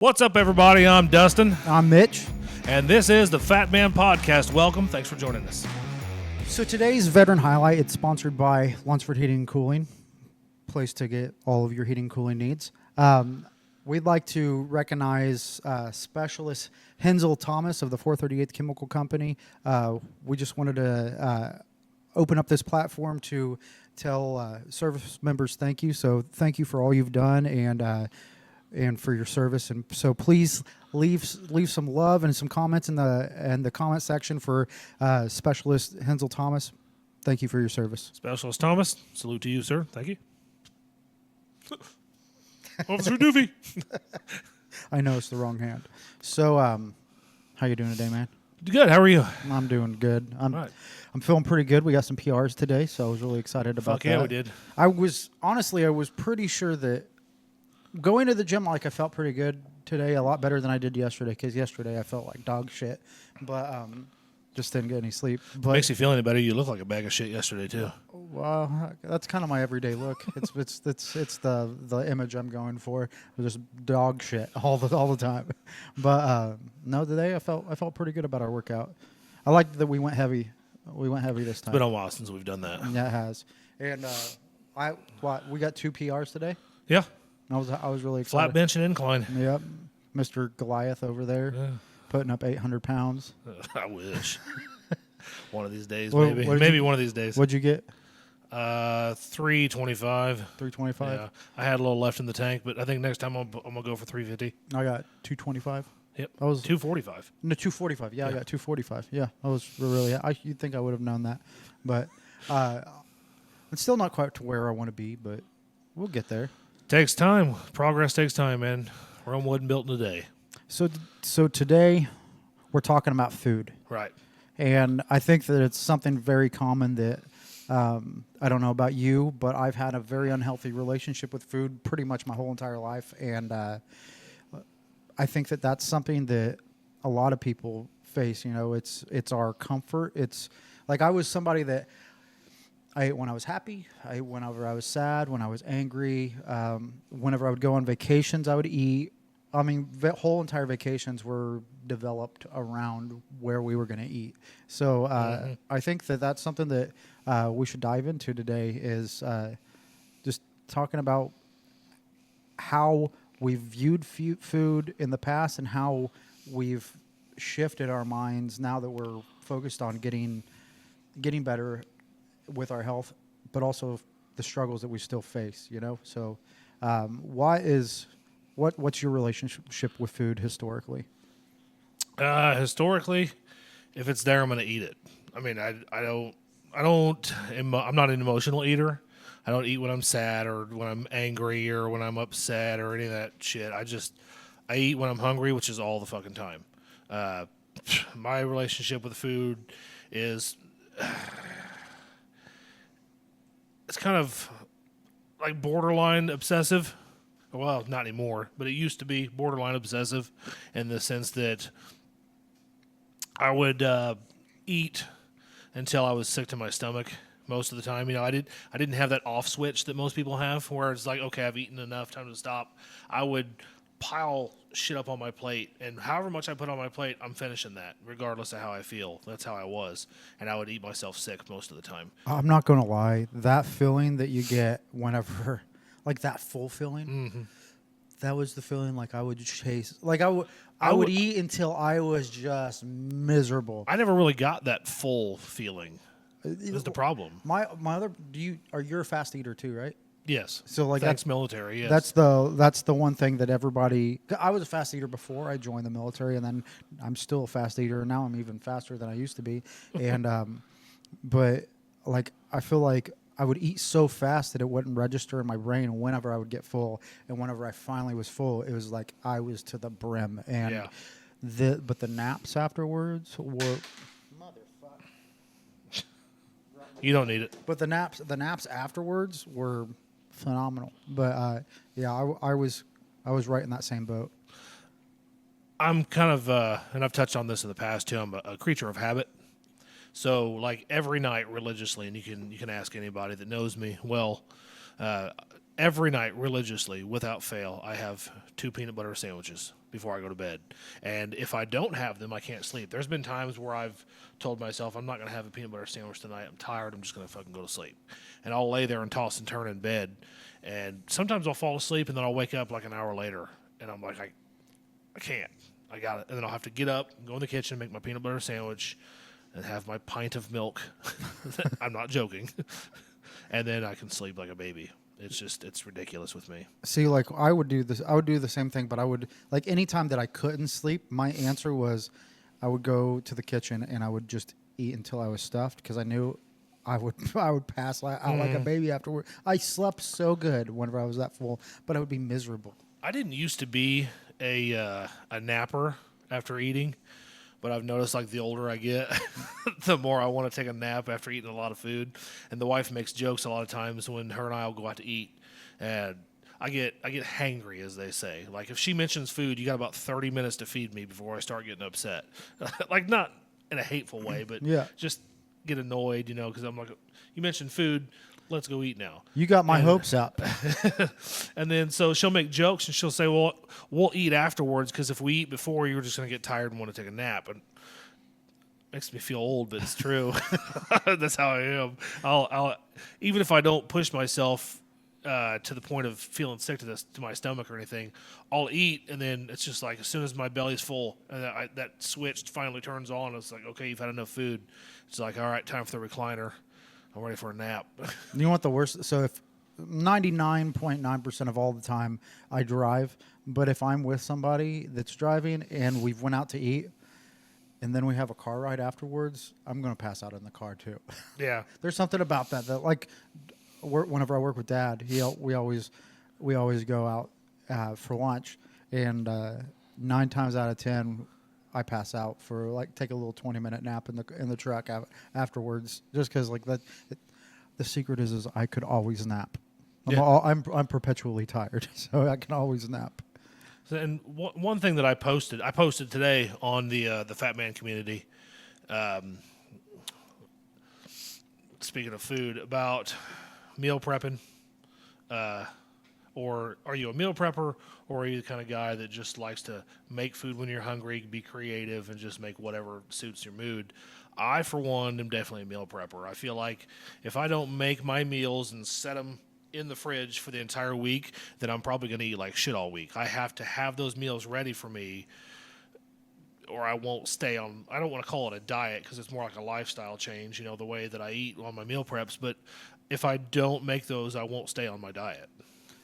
What's up, everybody? I'm Dustin. I'm Mitch. And this is the Fatmen Podcast. Welcome. Thanks for joining us. So today's Veteran Highlight, it's sponsored by Lunsford Heating and Cooling, place to get all of your heating and cooling needs. We'd like to recognize Specialist Hensel Thomas of the 438th Chemical Company. We just wanted to open up this platform to tell service members thank you. So thank you for all you've done and for your service. And so please leave some love and some comments in the comment section for Specialist Hensel Thomas. Thank you for your service. Specialist Thomas, salute to you, sir. Thank you. Officer Doofy. I know it's the wrong hand. So, how you doing today, man? Good. How are you? I'm doing good. Right. I'm feeling pretty good. We got some PRs today, so I was really excited about Fuck that. yeah, we did. I was pretty sure that going to the gym, I felt pretty good today, a lot better than I did yesterday, because yesterday I felt like dog shit, but just didn't get any sleep. But Makes you feel any better? You look like a bag of shit yesterday, too. well, that's kind of my everyday look. It's the image I'm going for. Just dog shit all the time. But no, today I felt pretty good about our workout. I liked that we went heavy. We went heavy this time. It's been a while since we've done that. Yeah, it has. And we got 2 PRs today. Yeah. I was really Flat excited. bench and incline. Yep, Mr. Goliath over there, putting up 800 pounds. I wish. One of these days, Well, maybe. what did Maybe you- one of these days. What'd you get? 325. 325. Yeah. I had a little left in the tank, but I think next time I'm going to go for 350. I got 225. Yep. I was 245. No, 245. Yeah, I got 245. Yeah, I was really. You'd think I would have known that, but it's still not quite to where I want to be, but we'll get there. Takes time. Progress takes time, man. Rome wasn't built in a day. So today we're talking about food, Right. and I think that it's something very common that I don't know about you, but I've had a very unhealthy relationship with food pretty much my whole entire life, and I think that that's something that a lot of people face. You know, it's our comfort. It's like I was somebody that I ate when I was happy. I ate whenever I was sad, when I was angry. Whenever I would go on vacations, I would eat. I mean, whole entire vacations were developed around where we were going to eat. So I think that that's something that we should dive into today is just talking about how we've viewed food in the past and how we've shifted our minds now that we're focused on getting better with our health, but also the struggles that we still face, you know? So what's your relationship with food historically? Historically, if it's there, I'm going to eat it. I mean, I'm not an emotional eater. I don't eat when I'm sad or when I'm angry or when I'm upset or any of that shit. I eat when I'm hungry, which is all the fucking time. My relationship with food is it's kind of like borderline obsessive. Well, not anymore, but it used to be borderline obsessive in the sense that I would eat until I was sick to my stomach most of the time. You know, I didn't have that off switch that most people have where it's like, okay, I've eaten enough, time to stop. I would pile shit up on my plate, and however much I put on my plate, I'm finishing that, regardless of how I feel. That's how I was, and I would eat myself sick most of the time. I'm not going to lie. That feeling that you get whenever, like that full feeling, that was the feeling like I would chase. Like I would eat until I was just miserable. I never really got that full feeling. That's the problem. My other, you're a fast eater too, right? Yes. So like thanks military. Yes. That's the one thing that everybody. I was a fast eater before I joined the military, and then I'm still a fast eater. And now I'm even faster than I used to be. And but like I feel like I would eat so fast that it wouldn't register in my brain whenever I would get full, and whenever I finally was full, it was like I was to the brim. And but the naps afterwards were. You don't need it. But the naps afterwards were phenomenal. But I was right in that same boat. I'm kind of, and I've touched on this in the past too. I'm a creature of habit. So like every night religiously, and you can ask anybody that knows me well. every night religiously, without fail, I have 2 peanut butter sandwiches before I go to bed. And if I don't have them, I can't sleep. There's been times where I've told myself, I'm not going to have a peanut butter sandwich tonight. I'm tired. I'm just going to fucking go to sleep. And I'll lay there and toss and turn in bed. And sometimes I'll fall asleep and then I'll wake up like an hour later. And I'm like, I can't. I got it. And then I'll have to get up, go in the kitchen, make my peanut butter sandwich, and have my pint of milk. I'm not joking. And then I can sleep like a baby. It's ridiculous with me. See, like I would do this. I would do the same thing, but I would like anytime that I couldn't sleep, my answer was I would go to the kitchen and I would just eat until I was stuffed because I knew I would I would pass out like a baby afterward. I slept so good whenever I was that full, but I would be miserable. I didn't used to be a napper after eating, but I've noticed like the older I get, the more I want to take a nap after eating a lot of food. And the wife makes jokes a lot of times when her and I will go out to eat, and I get hangry, as they say. Like if she mentions food, you got about 30 minutes to feed me before I start getting upset. Like not in a hateful way, but Yeah. just get annoyed, because I'm like, you mentioned food. Let's go eat now. You got my hopes up. And then so she'll make jokes and she'll say, well, we'll eat afterwards because if we eat before, you're just going to get tired and want to take a nap. And it makes me feel old, but it's true. That's how I am. I'll even if I don't push myself to the point of feeling sick to my stomach or anything, I'll eat, and then it's just like as soon as my belly's full and that switch finally turns on, it's like, okay, you've had enough food. It's like, all right, time for the recliner. I'm ready for a nap. You know what the worst? So if 99.9% of all the time I drive, but if I'm with somebody that's driving and we've went out to eat and then we have a car ride afterwards, I'm going to pass out in the car too. Yeah. There's something about that like whenever I work with Dad, we always go out for lunch, and 9 times out of 10 I pass out for like take a little 20-minute nap in the truck afterwards, just because like that. The secret is I could always nap. I'm perpetually tired, so I can always nap. And one thing that I posted today on the Fatmen community. Speaking of food, about meal prepping. Or are you a meal prepper, or are you the kind of guy that just likes to make food when you're hungry, be creative, and just make whatever suits your mood? I, for one, am definitely a meal prepper. I feel like if I don't make my meals and set them in the fridge for the entire week, then I'm probably going to eat like shit all week. I have to have those meals ready for me, or I won't stay on. I don't want to call it a diet because it's more like a lifestyle change, the way that I eat on my meal preps. But if I don't make those, I won't stay on my diet.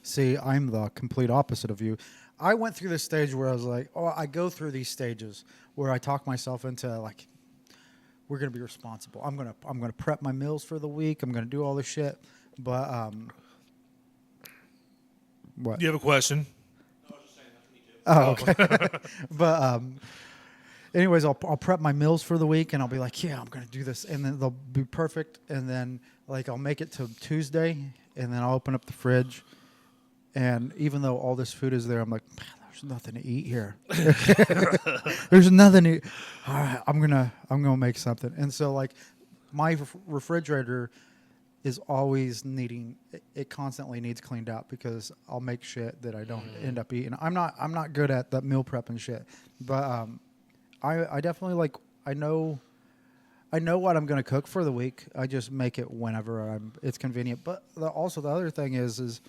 See, I'm the complete opposite of you. I went through this stage where I was like, I go through these stages where I talk myself into like, we're going to be responsible. I'm going to prep my meals for the week. I'm going to do all this shit. But what? Do you have a question? No, I was just saying that to me too. Oh, okay. But anyways, I'll prep my meals for the week, and I'll be like, yeah, I'm going to do this, and then they'll be perfect. And then like I'll make it to Tuesday, and then I'll open up the fridge. And even though all this food is there, I'm like, man, there's nothing to eat here. There's nothing to eat. All right, I'm gonna make something. And so like my refrigerator is always needing. It constantly needs cleaned out because I'll make shit that I don't end up eating. I'm not good at that meal prep and shit. But I definitely like I know what I'm gonna cook for the week. I just make it whenever it's convenient. But also the other thing is.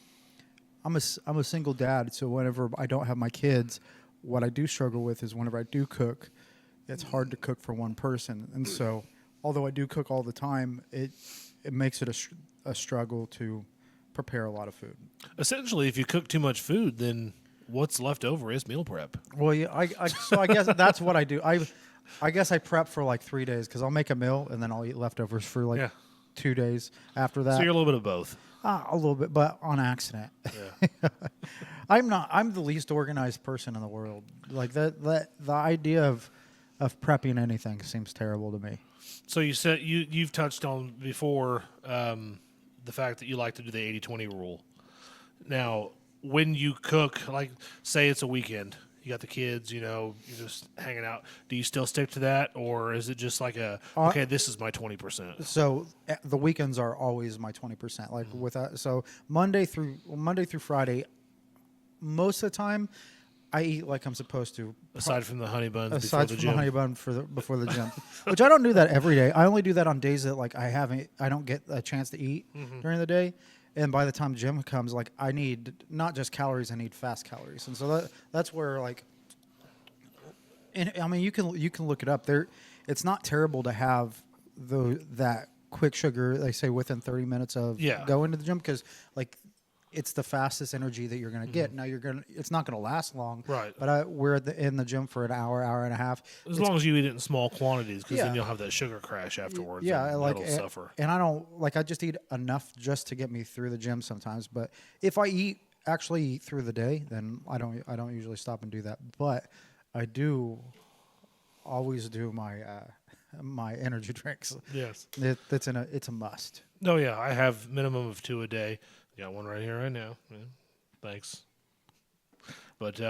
I'm a single dad, so whenever I don't have my kids, what I do struggle with is whenever I do cook, it's hard to cook for one person. And so, although I do cook all the time, it makes it a struggle to prepare a lot of food. Essentially, if you cook too much food, then what's left over is meal prep. Well, yeah, so I guess that's what I do. I guess I prep for like 3 days because I'll make a meal and then I'll eat leftovers for like 2 days after that. So you're a little bit of both. A little bit, but on accident. Yeah. I'm the least organized person in the world. Like the idea of prepping anything seems terrible to me. So you said you've touched on before the fact that you like to do the 80-20 rule. Now, when you cook, like say it's a weekend, you got the kids, you're just hanging out. Do you still stick to that, or is it just like okay, this is my 20%? So the weekends are always my 20%. Like with that, so Monday through Friday, most of the time, I eat like I'm supposed to. Aside from the honey buns before Aside the from gym. the honey bun before the gym, which I don't do that every day. I only do that on days that like I don't get a chance to eat during the day. And by the time gym comes, like I need not just calories, I need fast calories. And so that's where like, and I mean you can look it up. It's not terrible to have that quick sugar. They say within 30 minutes of going to the gym because like it's the fastest energy that you're going to get. Now it's not going to last long. Right. But we're in the gym for an hour and a half. As long as you eat it in small quantities, because then you'll have that sugar crash afterwards. Yeah, and like that'll suffer. And I don't I just eat enough just to get me through the gym sometimes. But if I actually eat through the day, then I don't usually stop and do that. But I do always do my my energy drinks. Yes. It's a must. No, yeah, I have minimum of 2 a day. Got one right here right now. Yeah, thanks. But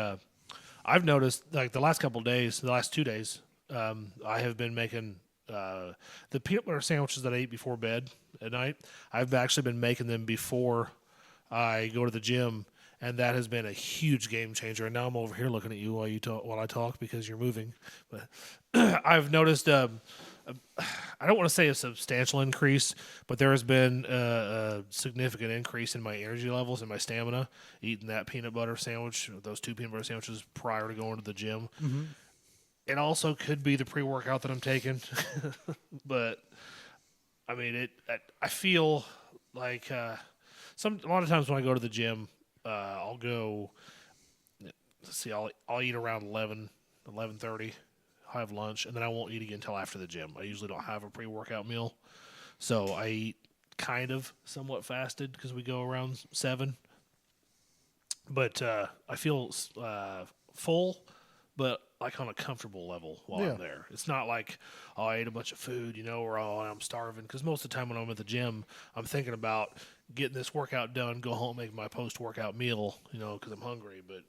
I've noticed like the last 2 days, I have been making the peanut butter sandwiches that I eat before bed at night. I've actually been making them before I go to the gym, and that has been a huge game changer. And now I'm over here looking at you while I talk because you're moving. But I've noticed. I don't want to say a substantial increase, but there has been a significant increase in my energy levels and my stamina eating that peanut butter sandwich, those 2 peanut butter sandwiches prior to going to the gym. Mm-hmm. It also could be the pre-workout that I'm taking, but I mean, I feel like a lot of times when I go to the gym, I'll go. Let's see, I'll eat around 11:30. I have lunch, and then I won't eat again until after the gym. I usually don't have a pre-workout meal, so I eat kind of somewhat fasted because we go around 7. But I feel full, but like on a comfortable level while I'm there. It's not like, I ate a bunch of food, or I'm starving. Because most of the time when I'm at the gym, I'm thinking about getting this workout done, go home, make my post-workout meal, because I'm hungry. But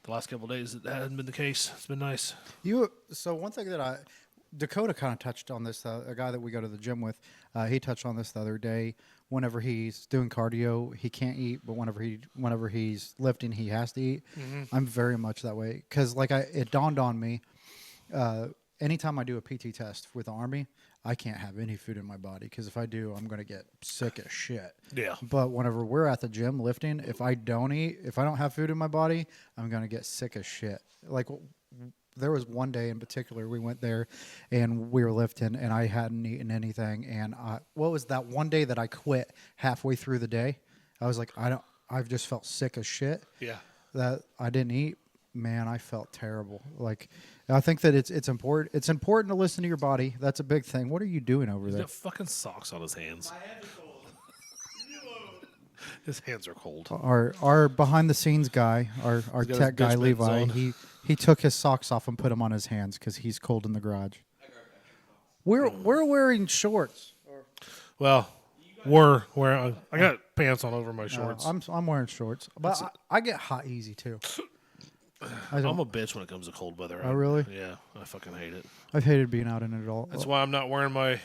the last couple of days, that hasn't been the case. It's been nice. So one thing that Dakota kind of touched on this, a guy that we go to the gym with, he touched on this the other day. Whenever he's doing cardio, he can't eat, but whenever he's lifting, he has to eat. Mm-hmm. I'm very much that way because it dawned on me, anytime I do a PT test with the Army, I can't have any food in my body because if I do, I'm going to get sick as shit. Yeah. But whenever we're at the gym lifting, if I don't have food in my body, I'm going to get sick as shit. Like there was one day in particular we went there and we were lifting and I hadn't eaten anything. And what was that one day that I quit halfway through the day? I was like, I've just felt sick as shit. Yeah. That I didn't eat. Man, I felt terrible. Like, I think that it's important. It's important to listen to your body. That's a big thing. What are you doing over He's there? got fucking socks on his hands. My hands are cold. His hands are cold. Our behind the scenes guy, our got tech his guy bitch Levi, mittens on. he took his socks off and put them on his hands because he's cold in the garage. We're wearing shorts. Well, we're wearing. I got pants on over my shorts. I'm wearing shorts, but I get hot easy too. I'm a bitch when it comes to cold weather. Oh, really? Yeah, I fucking hate it. I've hated being out in it all. That's why I'm not wearing my.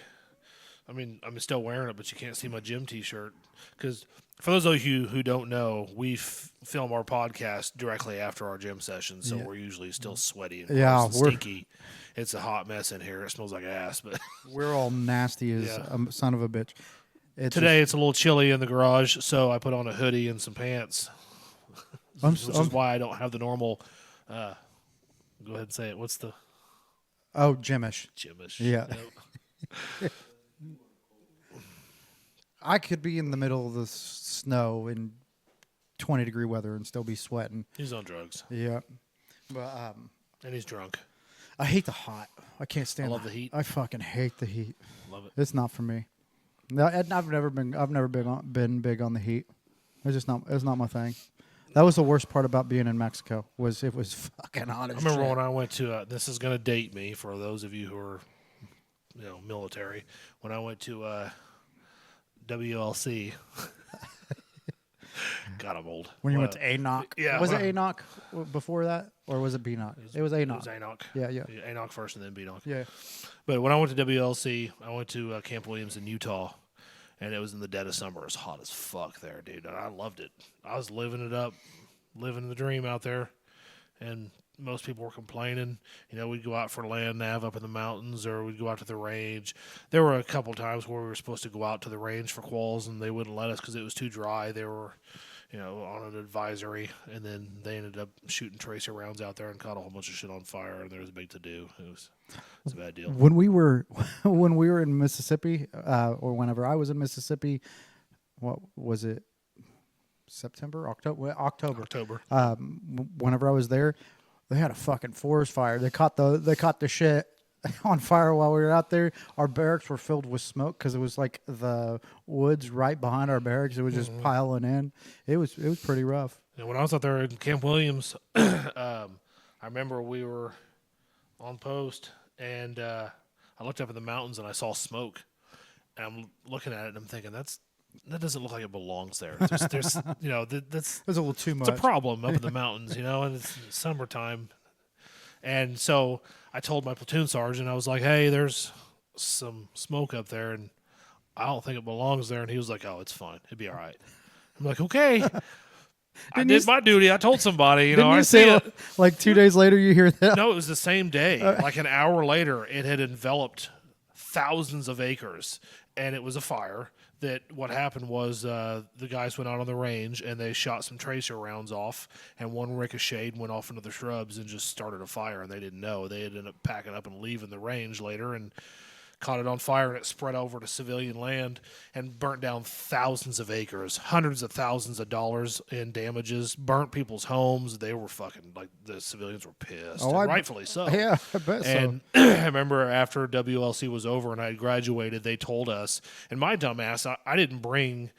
I mean, I'm still wearing it, but you can't see my gym T-shirt because for those of you who don't know, we film our podcast directly after our gym session, so we're usually still sweaty and, gross and stinky. It's a hot mess in here. It smells like ass, but we're all nasty as a son of a bitch. Today it's a little chilly in the garage, so I put on a hoodie and some pants. Which is why I don't have the normal. Go ahead and say it. What's the? Oh, gymish. Gymish. Yeah. Yep. I could be in the middle of the snow in 20-degree weather and still be sweating. He's on drugs. Yeah, but and he's drunk. I hate the hot. I can't stand. I love the heat. I fucking hate the heat. Love it. It's not for me. No, I've never been big on the heat. It's not my thing. That was the worst part about being in Mexico. It was fucking hot as I remember shit. when I went to. This is going to date me for those of you who are, military. When I went to WLC, God, I'm old. When you went Well, to Enoch. yeah, Was it well, Enoch before that? Or was it Beanoch? It was Enoch. It was Enoch. Yeah, yeah. Enoch first and then Beanoch. Yeah. But when I went to WLC, I went to Camp Williams in Utah, and it was in the dead of summer. It was hot as fuck there, dude. And I loved it. I was living it up, living the dream out there. And most people were complaining. You know, we'd go out for land nav up in the mountains, or we'd go out to the range. There were a couple times where we were supposed to go out to the range for qualls, and they wouldn't let us because it was too dry. They were, you know, on an advisory, and then they ended up shooting tracer rounds out there and caught a whole bunch of shit on fire, and there was a big to-do. It was a bad deal. When we were in Mississippi, or whenever I was in Mississippi, what was it? September, October. Whenever I was there, they had a fucking forest fire. They caught the shit on fire while we were out there. Our barracks were filled with smoke because it was like the woods right behind our barracks. It was just piling in. It was pretty rough. And when I was out there in Camp Williams, I remember we were on post, and I looked up in the mountains and I saw smoke. And I'm looking at it and I'm thinking, that doesn't look like it belongs there. There's you know, that's It was a little too much. it's a problem up in the mountains, you know, and it's summertime. And so I told my platoon sergeant, I was like, hey, there's some smoke up there, and I don't think it belongs there. And he was like, oh, it's fine. It'd be all right. I'm like, okay. I did my duty. I told somebody, you know, I see it. Like 2 days later you hear that? No, it was the same day. Like an hour later, it had enveloped thousands of acres, and it was a fire. That what happened was the guys went out on the range and they shot some tracer rounds off, and one ricocheted and went off into the shrubs and just started a fire, and they didn't know. They ended up packing up and leaving the range later and caught it on fire, and it spread over to civilian land and burnt down thousands of acres, hundreds of thousands of dollars in damages, burnt people's homes. They were fucking, like, the civilians were pissed, and rightfully so. Yeah, I bet And so. I remember after WLC was over and I had graduated, they told us, and my dumbass, I didn't bring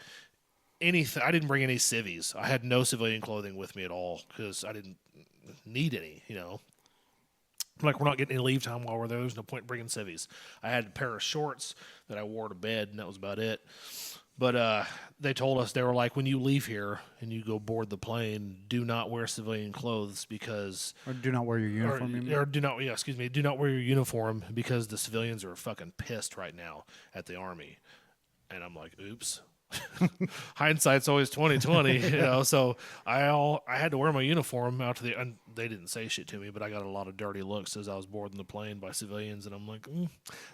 anything. I didn't bring any civvies. I had no civilian clothing with me at all because I didn't need any, you know. Like, we're not getting any leave time while we're there. There's no point in bringing civvies. I had a pair of shorts that I wore to bed, and that was about it. But they told us, they were like, when you leave here and you go board the plane, do not wear civilian clothes because... Or do not wear your uniform. do not wear your uniform because the civilians are fucking pissed right now at the Army. And I'm like, oops. Hindsight's always 20/20, you know. So I had to wear my uniform out to the. And they didn't say shit to me, but I got a lot of dirty looks as I was boarding the plane by civilians, and I'm like,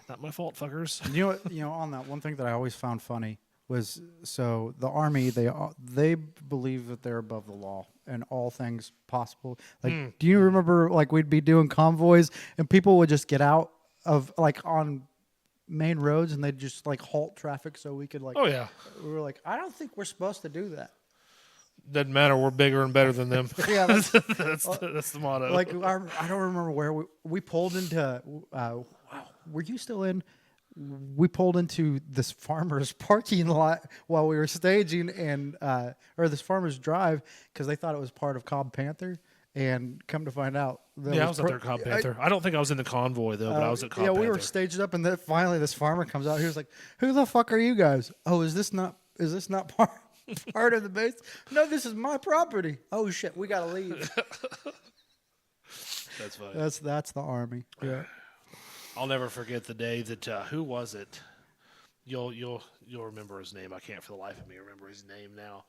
not my fault, fuckers. You know what? You know, on that, one thing that I always found funny was, so the Army, they believe that they're above the law and all things possible. Like, do you remember, like, we'd be doing convoys and people would just get out of, like, on main roads, and they'd just, like, halt traffic so we could, like... Oh yeah, we were like, I don't think we're supposed to do that. doesn't matter. We're bigger and better than them. Yeah, that's the motto. like, I don't remember where we pulled into. Were you still in? We pulled into this farmer's parking lot while we were staging, and or this farmer's drive, because they thought it was part of Cobb Panther. And come to find out, I was at their Cobb Panther. I don't think I was in the convoy though, but I was at Cobb Yeah, Panther. we were staged up, and then finally this farmer comes out. He was like, "Who the fuck are you guys? Oh, is this not part of the base? No, this is my property. Oh shit, we gotta leave." That's funny. That's the Army. Yeah. I'll never forget the day that who was it? You'll remember his name. I can't for the life of me remember his name now.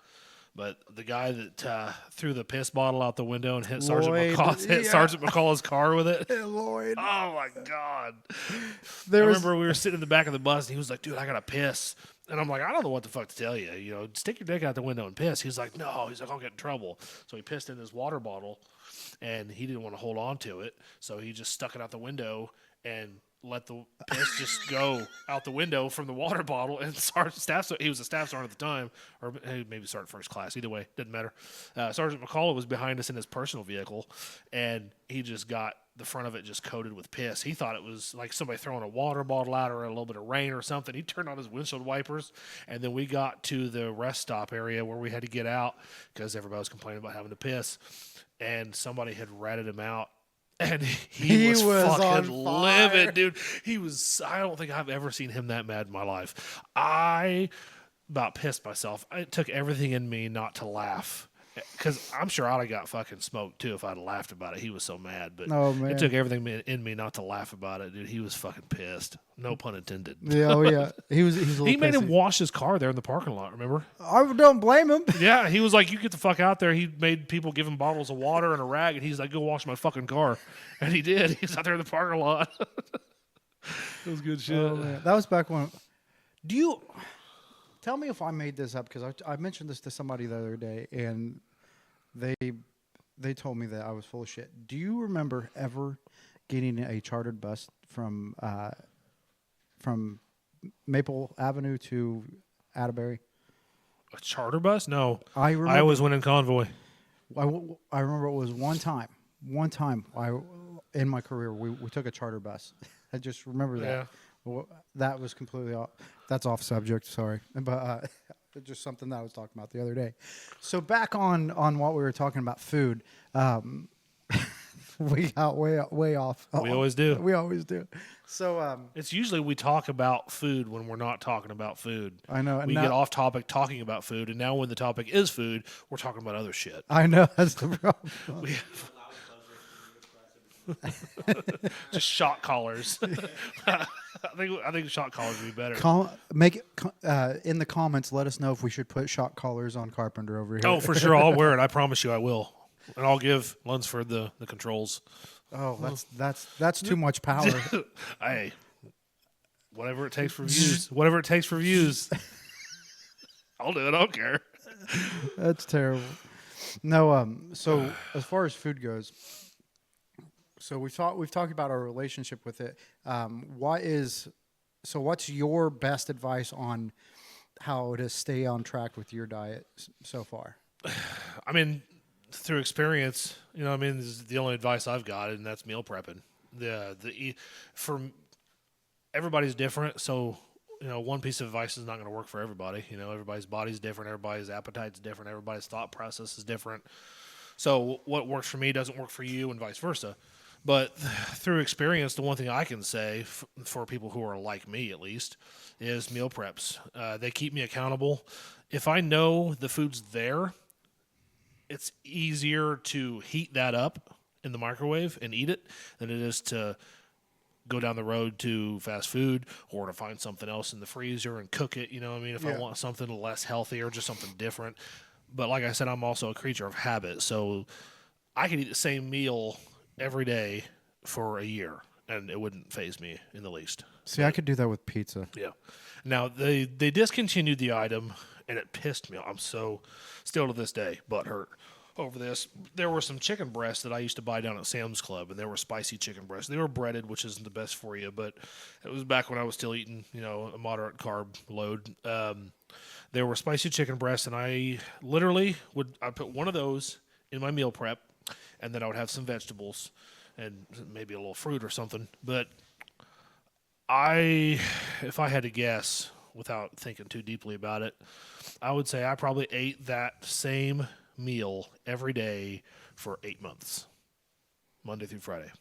But the guy that threw the piss bottle out the window and hit Sergeant McCall's car with it. Lloyd. Oh my God! I remember we were sitting in the back of the bus, and he was like, "Dude, I gotta piss." And I'm like, "I don't know what the fuck to tell you. You know, stick your dick out the window and piss." He's like, "No." He's like, "I'll get in trouble." So he pissed in his water bottle, and he didn't want to hold on to it, so he just stuck it out the window and let the piss just go out the window from the water bottle. And he was a staff sergeant at the time, or maybe sergeant first class. Either way, didn't matter. Sergeant McCall was behind us in his personal vehicle, and he just got the front of it just coated with piss. He thought it was like somebody throwing a water bottle out or a little bit of rain or something. He turned on his windshield wipers, and then we got to the rest stop area where we had to get out because everybody was complaining about having to piss, and somebody had ratted him out. And he was fucking livid, dude. I don't think I've ever seen him that mad in my life. I about pissed myself. It took everything in me not to laugh. Because I'm sure I'd have got fucking smoked too if I'd have laughed about it. He was so mad. But Oh, man. it took everything in me not to laugh about it, dude. He was fucking pissed. No pun intended. Yeah, oh yeah. He's a little He made him pissy. wash his car there in the parking lot, remember? I don't blame him. Yeah, he was like, you get the fuck out there. He made people give him bottles of water and a rag, and he's like, go wash my fucking car. And he did. He's out there in the parking lot. It was good shit. Oh, man. That was back when. Do you tell me if I made this up? Because I mentioned this to somebody the other day, and they told me that I was full of shit. Do you remember ever getting a chartered bus from Maple Avenue to Atterbury? A charter bus? No. I remember. I always went in convoy. I remember it was one time. In my career, we took a charter bus. I just remember that. Yeah. Well, that was completely off. That's off subject. Sorry, but just something that I was talking about the other day. So back on what we were talking about food. We got way off. We always do. We always do. So It's usually we talk about food when we're not talking about food. I know. We get off topic talking about food, and now when the topic is food, we're talking about other shit. I know that's the problem. We just shot collars. I think shot collars would be better. Make it in the comments. Let us know if we should put shock collars on Carpenter over here. Oh, for sure, I'll wear it. I promise you, I will, and I'll give Lunsford the controls. Oh, that's too much power. Hey, whatever it takes for views. Whatever it takes for views. I'll do it. I don't care. That's terrible. No, so as far as food goes, so we've talked about our relationship with it. What's your best advice on how to stay on track with your diet so far? I mean, through experience, this is the only advice I've got, and that's meal prepping. For everybody's different, so one piece of advice is not going to work for everybody. Everybody's body's different, everybody's appetite's different, everybody's thought process is different. So what works for me doesn't work for you, and vice versa. But through experience, the one thing I can say for people who are like me, at least, is meal preps. They keep me accountable. If I know the food's there, it's easier to heat that up in the microwave and eat it than it is to go down the road to fast food or to find something else in the freezer and cook it. If I want something less healthy or just something different. But like I said, I'm also a creature of habit. So I could eat the same meal every day for a year, and it wouldn't faze me in the least. See, I could do that with pizza. Yeah. Now, they discontinued the item, and it pissed me off. I'm so, still to this day, butthurt over this. There were some chicken breasts that I used to buy down at Sam's Club, and they were spicy chicken breasts. They were breaded, which isn't the best for you, but it was back when I was still eating, a moderate carb load. There were spicy chicken breasts, and I literally I'd put one of those in my meal prep, and then I would have some vegetables and maybe a little fruit or something. But if I had to guess without thinking too deeply about it, I would say I probably ate that same meal every day for 8 months, Monday through Friday.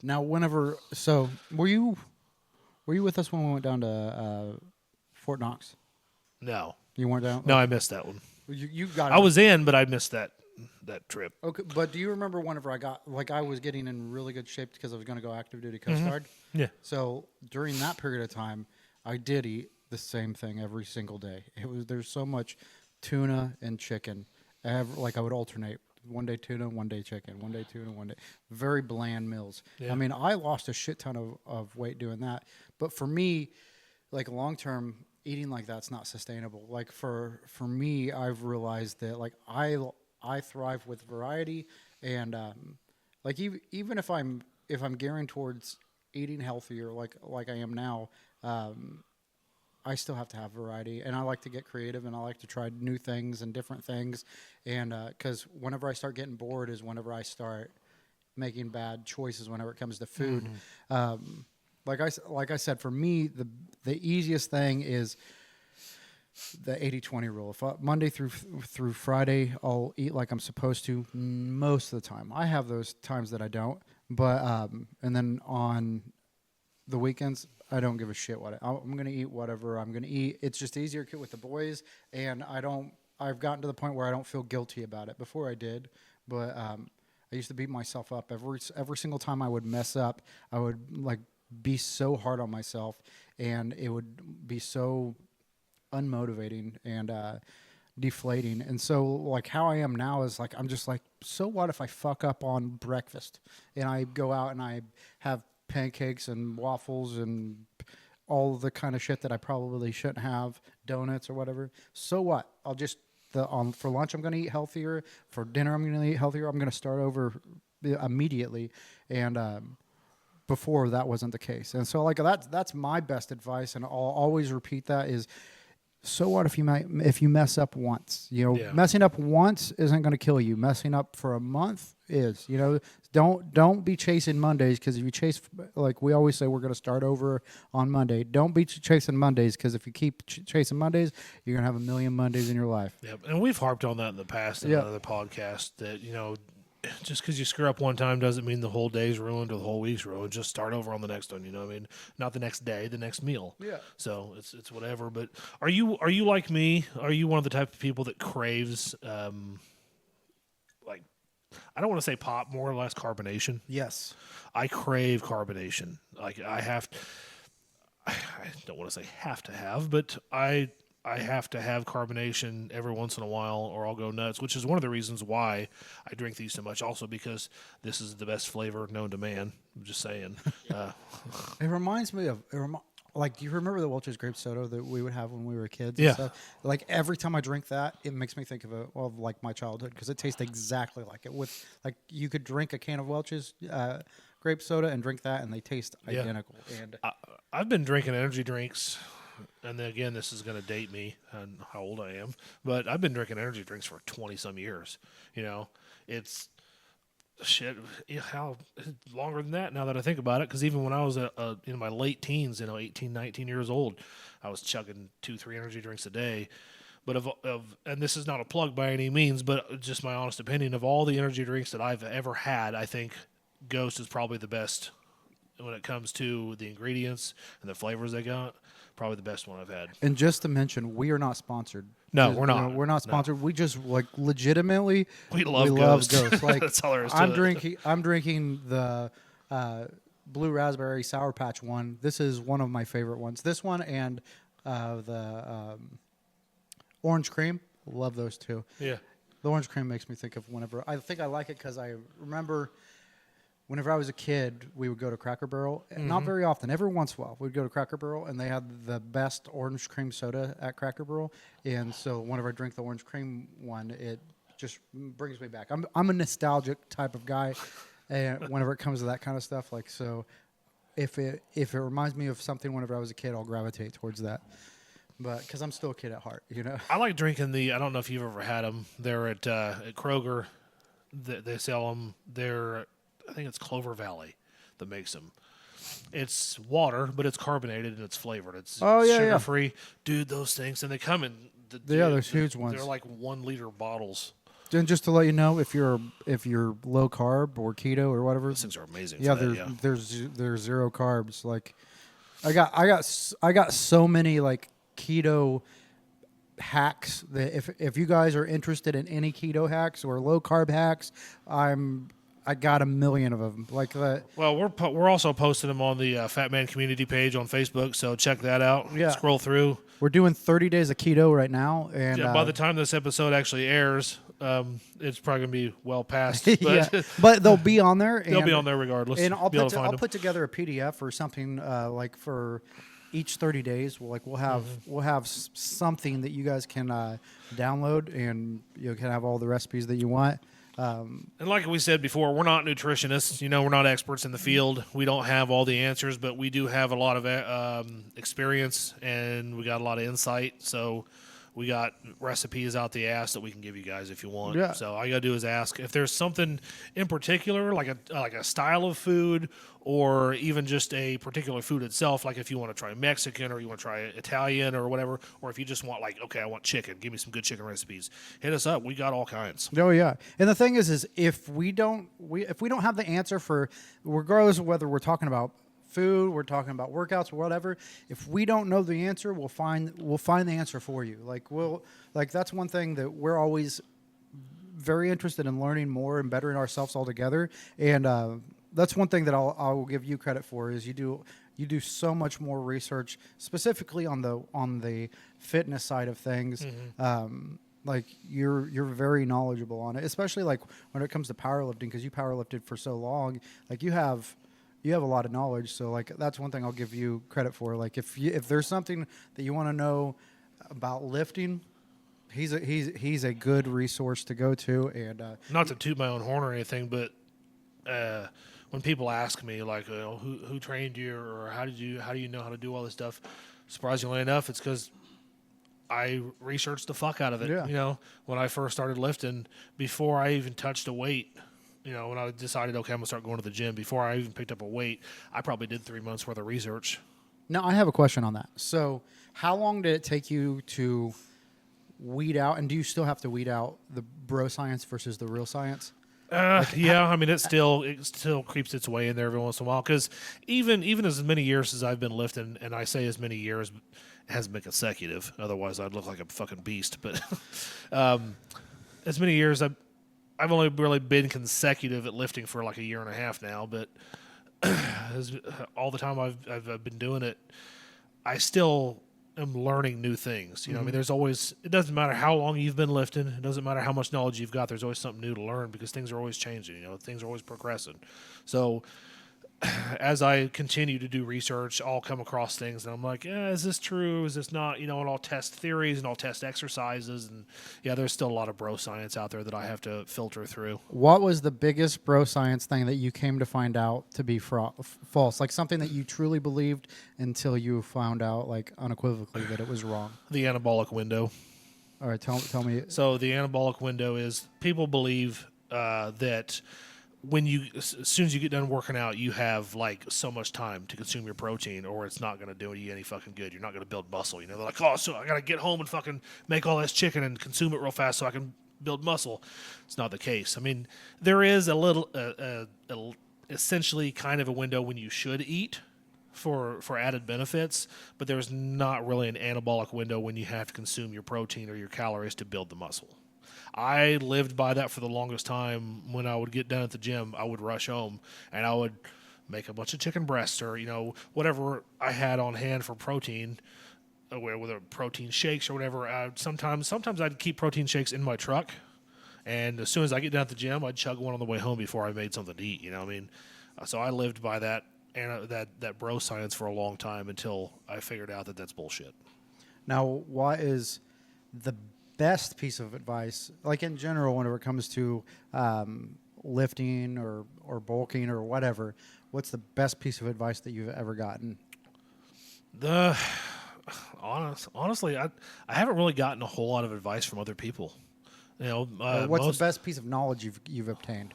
Now, were you with us when we went down to Fort Knox? No. You weren't down? No, I missed that one. You got it. I was in, but I missed that trip. Okay, but do you remember whenever I was getting in really good shape because I was going to go active duty Coast Guard? Yeah. So during that period of time, I did eat the same thing every single day. There's so much tuna and chicken. I would alternate. One day tuna, one day chicken, one day tuna, one day. Very bland meals. Yeah. I mean, I lost a shit ton of weight doing that. But for me, like long term, eating like that's not sustainable. Like for me, I've realized that like I thrive with variety, and like even if I'm gearing towards eating healthier, like I am now, I still have to have variety, and I like to get creative, and I like to try new things and different things, and because whenever I start getting bored is whenever I start making bad choices whenever it comes to food. Like I said, for me, the easiest thing is the 80-20 rule. If Monday through Friday, I'll eat like I'm supposed to most of the time. I have those times that I don't, but and then on the weekends, I don't give a shit I'm going to eat whatever I'm going to eat. It's just easier with the boys, and I've gotten to the point where I don't feel guilty about it. Before I did, but I used to beat myself up every single time I would mess up. I would like be so hard on myself, and it would be so unmotivating and deflating. And so like how I am now is like I'm just like, so what if I fuck up on breakfast and I go out and I have pancakes and waffles and all the kind of shit that I probably shouldn't have, donuts or whatever. So what? I'll just for lunch I'm going to eat healthier. For dinner I'm going to eat healthier. I'm going to start over immediately. And before that wasn't the case. And so like that's my best advice, and I'll always repeat that is, so what if you mess up once? You know, messing up once isn't going to kill you. Messing up for a month is. You know, don't be chasing Mondays, because if you chase, like we always say, we're going to start over on Monday. Don't be chasing Mondays, because if you keep chasing Mondays, you're going to have a million Mondays in your life. Yep, and we've harped on that in the past in another podcast that, you know, just because you screw up one time doesn't mean the whole day's ruined or the whole week's ruined. Just start over on the next one. You know what I mean? Not the next day, the next meal. Yeah. So it's whatever. But are you like me? Are you one of the type of people that craves like, I don't want to say pop, more or less carbonation? Yes. I crave carbonation. Like I don't want to say have to have, but I have to have carbonation every once in a while or I'll go nuts, which is one of the reasons why I drink these so much. Also because this is the best flavor known to man. I'm just saying. It reminds me of, like, do you remember the Welch's grape soda that we would have when we were kids? Yeah. And stuff? Like every time I drink that, it makes me think of like my childhood, because it tastes exactly like it. With like you could drink a can of Welch's grape soda and drink that, and they taste identical. And I've been drinking energy drinks. And then again, this is going to date me and how old I am, but I've been drinking energy drinks for 20 some years. You know, it's shit. How longer than that now that I think about it? Because even when I was in my late teens, 18, 19 years old, I was chugging 2-3 energy drinks a day. But and this is not a plug by any means, but just my honest opinion, of all the energy drinks that I've ever had, I think Ghost is probably the best when it comes to the ingredients and the flavors they got. Probably the best one I've had. And just to mention, we are not sponsored. No, we're not. We're not sponsored. No. We just like legitimately we love Ghost. Like that's all there is to I'm drinking the blue raspberry Sour Patch one. This is one of my favorite ones. This one and the orange cream. Love those two. Yeah. The orange cream makes me think of whenever I think I like it, because I remember whenever I was a kid, we would go to Cracker Barrel. Mm-hmm. Not very often. Every once in a while, we'd go to Cracker Barrel, and they had the best orange cream soda at Cracker Barrel. And so whenever I drink the orange cream one, it just brings me back. I'm a nostalgic type of guy, and whenever it comes to that kind of stuff, like, so if it reminds me of something whenever I was a kid, I'll gravitate towards that. But because I'm still a kid at heart, you know. I like drinking I don't know if you've ever had them. They're at Kroger. They sell them. I think it's Clover Valley that makes them. It's water, but it's carbonated and it's flavored. It's sugar-free. Dude, those things. And they come in... those huge ones. They're like 1 liter bottles. And just to let you know, if you're low carb or keto or whatever... Those things are amazing. Yeah, there's 0 carbs. Like, I got so many, like, keto hacks that if you guys are interested in any keto hacks or low carb hacks, I got a million of them like that. Well, we're also posting them on the Fatmen community page on Facebook, so check that out. Yeah. Scroll through. We're doing 30 days of keto right now, and by the time this episode actually airs, it's probably gonna be well past. But, yeah. But they'll be on there. They'll be on there regardless. And I'll put together a PDF or something like for each 30 days. We'll have something that you guys can download, and you can have all the recipes that you want. And like we said before, we're not nutritionists. We're not experts in the field. We don't have all the answers, but we do have a lot of experience, and we got a lot of insight. So we got recipes out the ass that we can give you guys if you want. Yeah. So all you got to do is ask. If there's something in particular, like a style of food, or even just a particular food itself, like if you want to try Mexican or you want to try Italian or whatever, or if you just want okay, I want chicken, give me some good chicken recipes, hit us up. We got all kinds. Oh yeah. And the thing is if we don't have the answer for, regardless of whether we're talking about food, we're talking about workouts, whatever. If we don't know the answer, we'll find the answer for you. Like that's one thing that we're always very interested in learning more and bettering ourselves all together. And that's one thing that I'll give you credit for is you do so much more research specifically on the fitness side of things. Like you're very knowledgeable on it, especially like when it comes to powerlifting, because you powerlifted for so long. Like you have a lot of knowledge. So like that's one thing I'll give you credit for. Like if there's something that you want to know about lifting, he's a good resource to go to. And not to toot my own horn or anything, but when people ask me like, who trained you, or how do you know how to do all this stuff? Surprisingly enough, it's because I researched the fuck out of it. Yeah. You know, when I first started lifting, before I even touched a weight, you know, when I decided, okay, I'm gonna start going to the gym, before I even picked up a weight, I probably did 3 months worth of research. Now I have a question on that. So how long did it take you to weed out, and do you still have to weed out the bro science versus the real science? Yeah, I mean, it still creeps its way in there every once in a while, because even as many years as I've been lifting, and I say as many years, it hasn't been consecutive. Otherwise, I'd look like a fucking beast. But as many years, I've only really been consecutive at lifting for like a year and a half now. But all the time I've been doing it, I still am learning new things. You know, I mean, there's always, it doesn't matter how long you've been lifting, it doesn't matter how much knowledge you've got, there's always something new to learn, because things are always changing, you know, things are always progressing. So as I continue to do research, I'll come across things and I'm like, yeah, is this true? Is this not? You know, and I'll test theories and I'll test exercises. And yeah, there's still a lot of bro science out there that I have to filter through. What was the biggest bro science thing that you came to find out to be false? Like something that you truly believed until you found out, like unequivocally, that it was wrong. The anabolic window. All right, tell me. So the anabolic window is, people believe that when as soon as you get done working out, you have like so much time to consume your protein, or it's not going to do you any fucking good. You're not going to build muscle. You know, they're like, oh, so I got to get home and fucking make all this chicken and consume it real fast so I can build muscle. It's not the case. I mean, there is a little, essentially kind of a window when you should eat for added benefits, but there's not really an anabolic window when you have to consume your protein or your calories to build the muscle. I lived by that for the longest time. When I would get done at the gym, I would rush home and I would make a bunch of chicken breasts, or, you know, whatever I had on hand for protein, whether protein shakes or whatever. Sometimes I'd keep protein shakes in my truck, and as soon as I get down at the gym, I'd chug one on the way home before I made something to eat. You know what I mean? So I lived by that and that bro science for a long time until I figured out that that's bullshit. Now, what is the best piece of advice, like in general, whenever it comes to lifting or bulking or whatever? What's the best piece of advice that you've ever gotten? Honestly, I haven't really gotten a whole lot of advice from other people. You know, what's the best piece of knowledge you've obtained,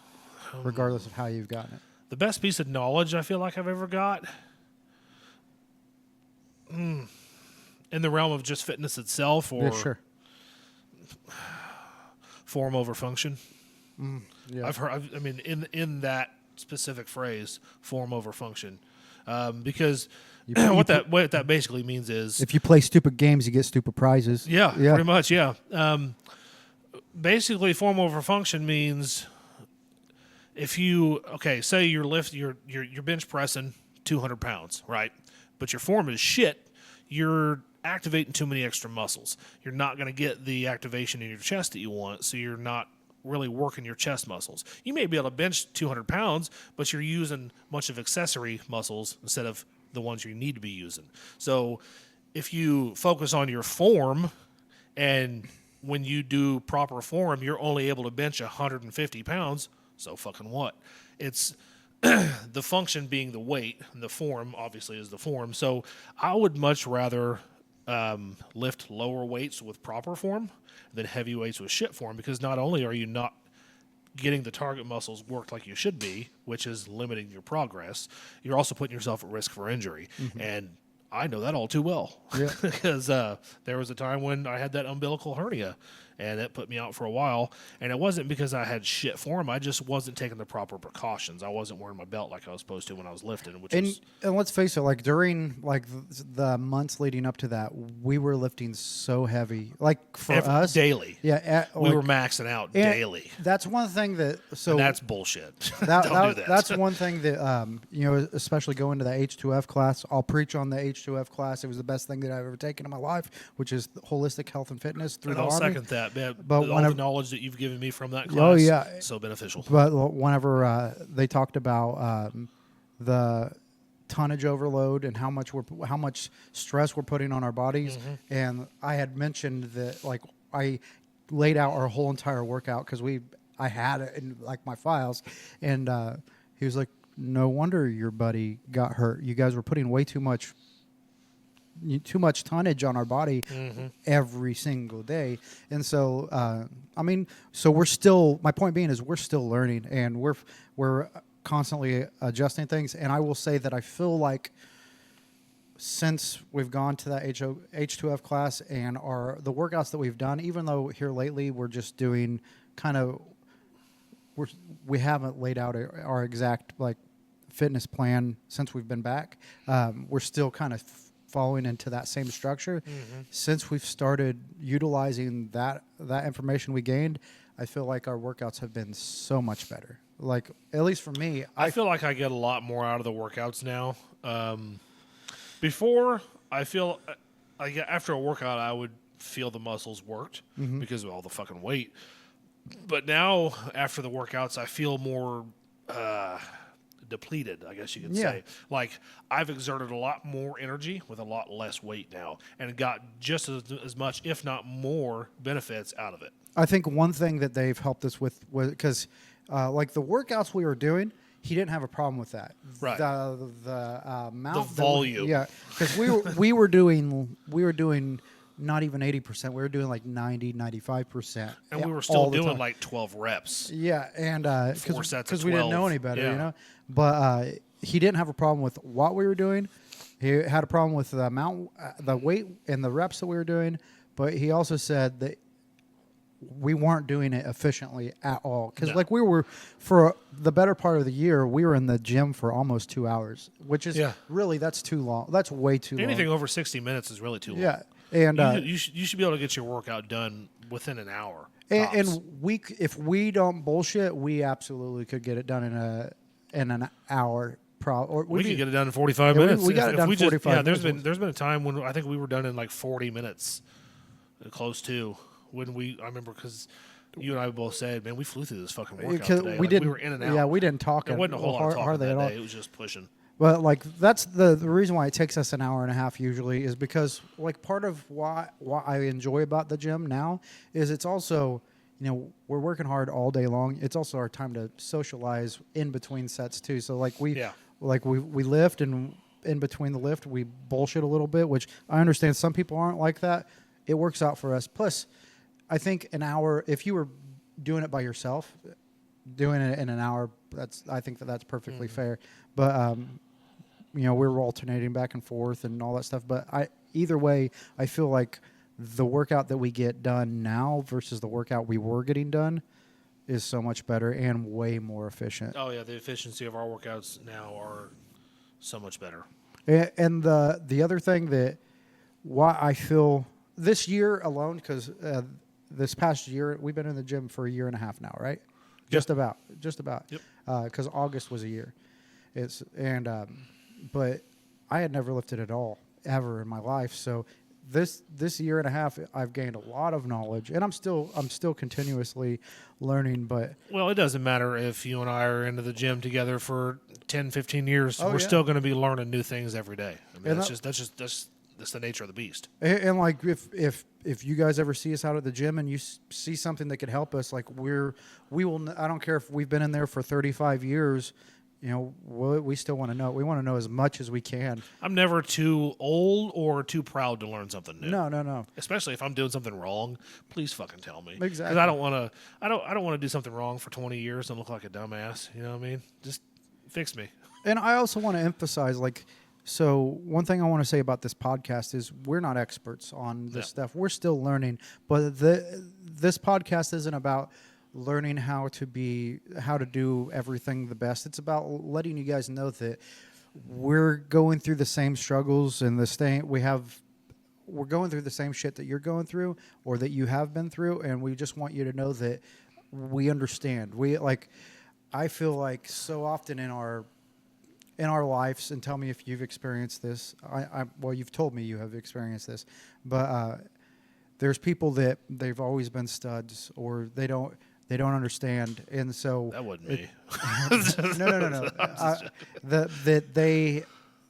regardless of how you've gotten it? The best piece of knowledge I feel like I've ever got, in the realm of just fitness itself, or Yeah, sure. form over function. Yeah. I've heard. I mean, in that specific phrase, form over function, because what that basically means is, if you play stupid games, you get stupid prizes. Yeah, pretty much. Yeah. Basically, form over function means, if you say you're bench pressing 200 pounds, right? But your form is shit. You're activating too many extra muscles. You're not going to get the activation in your chest that you want, so you're not really working your chest muscles. You may be able to bench 200 pounds, but you're using a bunch of accessory muscles instead of the ones you need to be using. So if you focus on your form, and when you do proper form, you're only able to bench 150 pounds, so fucking what? It's the function being the weight, and the form obviously is the form. So I would much rather lift lower weights with proper form than heavy weights with shit form, because not only are you not getting the target muscles worked like you should be, which is limiting your progress, you're also putting yourself at risk for injury. And I know that all too well, because there was a time when I had that umbilical hernia, and it put me out for a while. And it wasn't because I had shit form. I just wasn't taking the proper precautions. I wasn't wearing my belt like I was supposed to when I was lifting, which is And let's face it, like during like the months leading up to that, we were lifting so heavy. Like for us, daily. yeah, We were maxing out and daily. That's one thing that And that's bullshit. That, Don't do that. That's one thing that especially going to the H2F class. I'll preach on the H2F class. It was the best thing that I've ever taken in my life, which is holistic health and fitness through And the I'll Army. second that, man. But All the knowledge that you've given me from that class, Oh, yeah. so beneficial. But whenever they talked about the tonnage overload and how much stress we're putting on our bodies, and I had mentioned that like I laid out our whole entire workout because I had it in like my files, and he was like, "No wonder your buddy got hurt. You guys were putting way too much tonnage on our body every single day." And so, so we're still. My point being is we're still learning, and we're constantly adjusting things. And I will say that I feel like since we've gone to that H2F class and the workouts that we've done, even though here lately we're just doing we haven't laid out our exact like fitness plan since we've been back. We're still kind of following into that same structure. Since we've started utilizing that information we gained, I feel like our workouts have been so much better. Like, at least for me, I feel like I get a lot more out of the workouts now. Before, I feel like after a workout, I would feel the muscles worked because of all the fucking weight. But now, after the workouts, I feel more depleted, I guess you could say. Like, I've exerted a lot more energy with a lot less weight now and got just as much, if not more, benefits out of it. I think one thing that they've helped us with was because, like the workouts we were doing, he didn't have a problem with that. Right. The amount, the volume. Because we were doing not even 80%. We were doing like 90, 95%. And we were still doing time. like 12 reps. Yeah, and 4 sets of because we didn't know 12. any better, Yeah. you know. But he didn't have a problem with what we were doing. He had a problem with the amount, the weight, and the reps that we were doing. But he also said that we weren't doing it efficiently at all. Because like we were, for the better part of the year, we were in the gym for almost 2 hours, which is really, that's too long. That's way too long. Anything over 60 minutes is really too long. Yeah. And you should be able to get your workout done within an hour. and if we don't bullshit, we absolutely could get it done in an hour. Or we could get it done in 45 Yeah, minutes. we got it done in 45 there's minutes. been a time when I think we were done in like 40 minutes, close to when I remember because you and I both said, man, we flew through this fucking workout today. We were in and out. Yeah, we didn't talk. There wasn't a whole lot of talking hardly that at all. day. It was just pushing. But like that's the reason why it takes us an hour and a half usually is because like part of what I enjoy about the gym now is it's also, you know, we're working hard all day long. It's also our time to socialize in between sets too. So like we lift, and in between the lift we bullshit a little bit, which I understand some people aren't like that. It works out for us. Plus, I think an hour, if you were doing it by yourself, doing it in an hour, I think that's perfectly fair. But you know, we're alternating back and forth and all that stuff. But either way, I feel like the workout that we get done now versus the workout we were getting done is so much better and way more efficient. Oh yeah, the efficiency of our workouts now are so much better. And the other thing that why I feel this year alone, because this past year we've been in the gym for a year and a half now, right? Just about. Yep. Because August was a year. But I had never lifted at all ever in my life. So this year and a half, I've gained a lot of knowledge, and I'm still continuously learning. But well, it doesn't matter if you and I are into the gym together for 10, 15 years. Oh, we're yeah. still going to be learning new things every day. I mean, And that's the nature of the beast. And like if you guys ever see us out at the gym and you see something that could help us, like we will. I don't care if we've been in there for 35 years. You know, we still want to know. We want to know as much as we can. I'm never too old or too proud to learn something new. No. Especially if I'm doing something wrong, please fucking tell me. Exactly. Because I don't want to do something wrong for 20 years and look like a dumbass. You know what I mean? Just fix me. And I also want to emphasize, like, So one thing I want to say about this podcast is we're not experts on this stuff. We're still learning, but this podcast isn't about learning how to do everything the best. It's about letting you guys know that we're going through the same struggles and we're going through the same shit that you're going through or that you have been through, and we just want you to know that we understand. I feel like so often in our lives, and tell me if you've experienced this. Well, you've told me you have experienced this, but there's people that they've always been studs, or they don't understand, and so That wasn't me. No.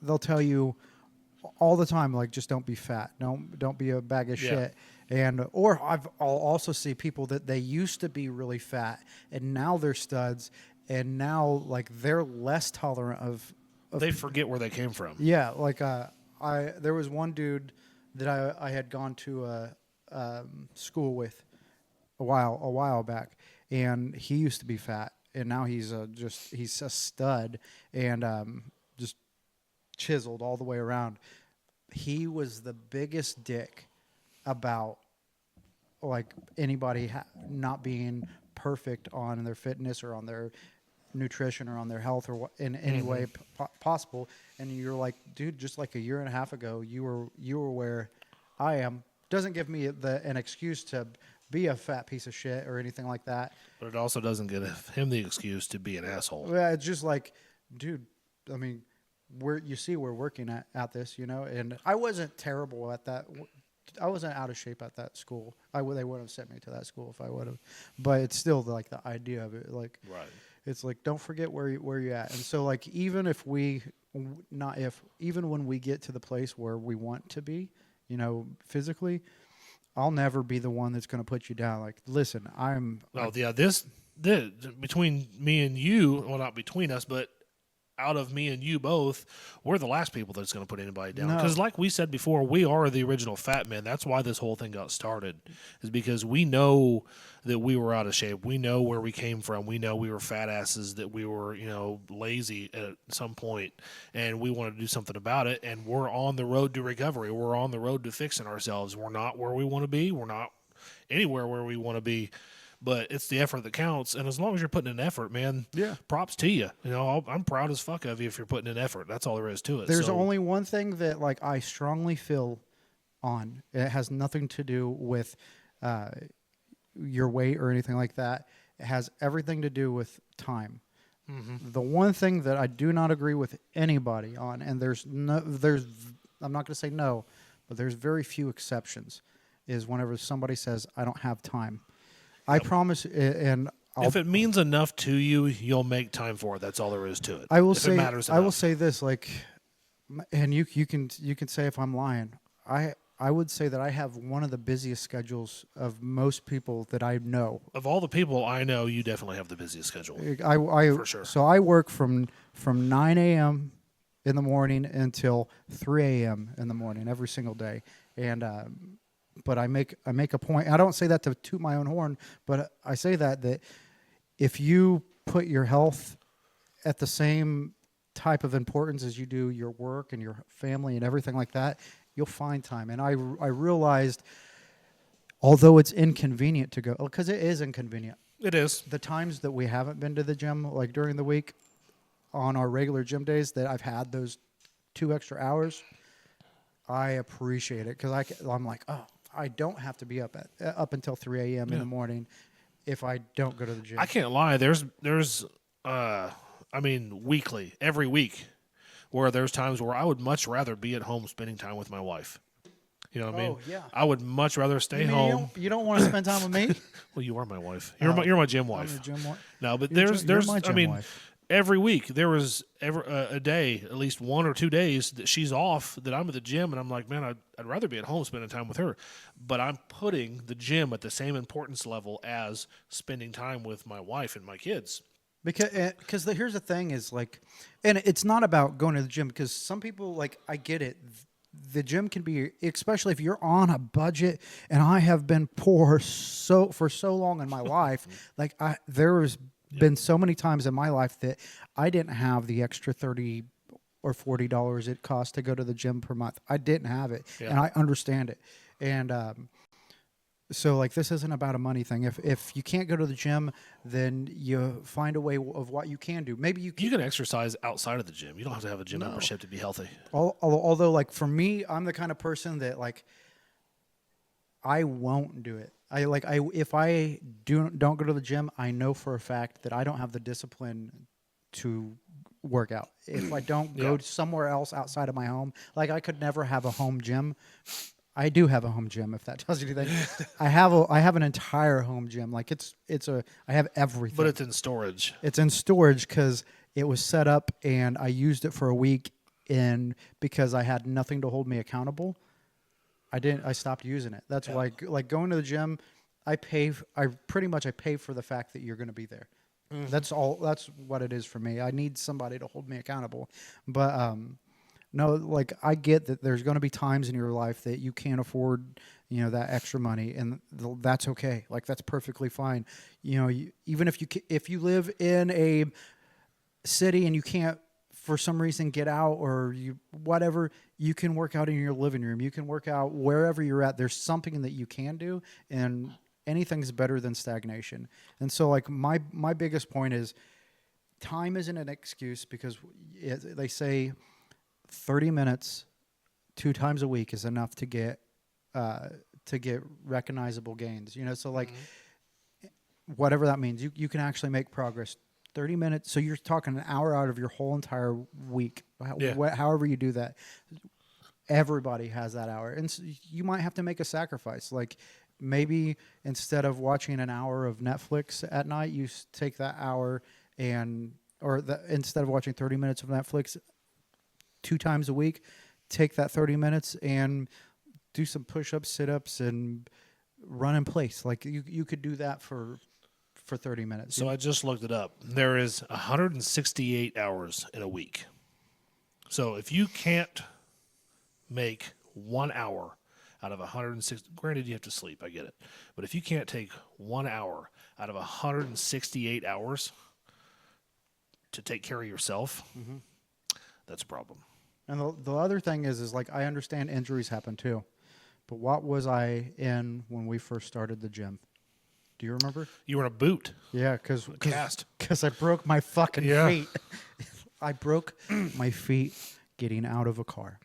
They'll tell you all the time, like, just don't be fat, don't be a bag of shit. Or I'll also see people that they used to be really fat and now they're studs, and now like they're less tolerant of They forget where they came from. yeah, like there was one dude that I had gone to school with a while back, and he used to be fat, and now he's a stud, and just chiseled all the way around. He was the biggest dick about like anybody not being perfect on their fitness or on their nutrition or on their health or in any way possible. And you're like, dude, just like a year and a half ago, you were where I am. Doesn't give me an excuse to be a fat piece of shit or anything like that. But it also doesn't give him the excuse to be an asshole. Yeah, it's just like, dude, I mean, we're working at this, you know, and I wasn't terrible at that. I wasn't out of shape at that school. They would have sent me to that school if I would have, but it's still like the idea of it, like, Right. It's like, don't forget where you're at. And so like, even when we get to the place where we want to be, you know, physically, I'll never be the one that's going to put you down. Like, listen, This between me and you, well, not between us, but out of me and you both, we're the last people that's going to put anybody down. Because like we said before, we are the original Fatmen. That's why this whole thing got started, is because we know that we were out of shape. We know where we came from. We know we were fat asses, that we were, you know, lazy at some point, and we want to do something about it. And we're on the road to recovery. We're on the road to fixing ourselves. We're not where we want to be. We're not anywhere where we want to be. But it's the effort that counts, and as long as you're putting in effort, man, props to you. You know, I'm proud as fuck of you if you're putting in effort. That's all there is to it. There's only one thing that like I strongly feel on. It has nothing to do with your weight or anything like that. It has everything to do with time. Mm-hmm. The one thing that I do not agree with anybody on, and I'm not going to say no, but there's very few exceptions, is whenever somebody says, I don't have time. I promise, and if it means enough to you, you'll make time for it. That's all there is to it. I will if say, it matters I will enough. say this, like, and you can say if I'm lying. I would say that I have one of the busiest schedules of most people that I know. Of all the people I know, you definitely have the busiest schedule. For sure. So I work from 9 a.m. in the morning until 3 a.m. in the morning every single day, and. But I make a point. I don't say that to toot my own horn, but I say that if you put your health at the same type of importance as you do your work and your family and everything like that, you'll find time. And I realized, although it's inconvenient to go, because it is inconvenient. It is. The times that we haven't been to the gym, like during the week, on our regular gym days, that I've had those 2 extra hours, I appreciate it because I'm like, oh. I don't have to be up until 3 a.m. in the morning if I don't go to the gym. I can't lie. There's weekly, every week, where there's times where I would much rather be at home spending time with my wife. You know what I mean? Oh, yeah. I would much rather stay home. You don't want to spend time with me? Well, you are my wife. You're my gym wife. I'm your gym wife. No, but You're there's my gym wife. Every week there was a day, at least 1 or 2 days that she's off, that I'm at the gym, and I'm like, man, I'd rather be at home spending time with her. But I'm putting the gym at the same importance level as spending time with my wife and my kids. Because here's the thing is like, and it's not about going to the gym, because some people, like, I get it. The gym can be, especially if you're on a budget, and I have been poor for so long in my life. Like there was been so many times in my life that I didn't have the extra $30 or $40 it costs to go to the gym per month. I didn't have it, Yeah. and I understand it. And so like this isn't about a money thing. If you can't go to the gym, then you find a way of what you can do. Maybe you You can exercise outside of the gym. You don't have to have a gym No. membership to be healthy. although like for me, I'm the kind of person that like I won't do it. If I don't go to the gym, I know for a fact that I don't have the discipline to work out. If I don't go Yeah. somewhere else outside of my home, like I could never have a home gym. I do have a home gym, if that tells you anything. I have an entire home gym. Like I have everything. But it's in storage. It's in storage because it was set up and I used it for a week, and because I had nothing to hold me accountable, I stopped using it. That's why like going to the gym, I pay for the fact that you're going to be there. That's what it is for me. I need somebody to hold me accountable. But no, like I get that there's going to be times in your life that you can't afford, that extra money, and that's okay. Like that's perfectly fine. Even if you live in a city and you can't for some reason get out, or you can work out in your living room. You can work out wherever you're at. There's something that you can do, and anything's better than stagnation. And so like my biggest point is time isn't an excuse, because they say 30 minutes 2 times a week is enough to get recognizable gains. So like whatever that means, you can actually make progress. 30 minutes, so you're talking an hour out of your whole entire week. However you do that, everybody has that hour, and so you might have to make a sacrifice. Like maybe instead of watching an hour of Netflix at night, you take that hour instead of watching 30 minutes of Netflix 2 times a week, take that 30 minutes and do some push-ups, sit-ups, and run in place. Like you could do that for 30 minutes. So I just looked it up. There is 168 hours in a week. So if you can't make 1 hour out of 160, granted you have to sleep, I get it. But if you can't take 1 hour out of 168 hours to take care of yourself, that's a problem. And the other thing is like I understand injuries happen too. But what was I in when we first started the gym? Do you remember? You were in a boot. Yeah, because Cast. I broke my fucking Yeah. feet. I broke my feet getting out of a car.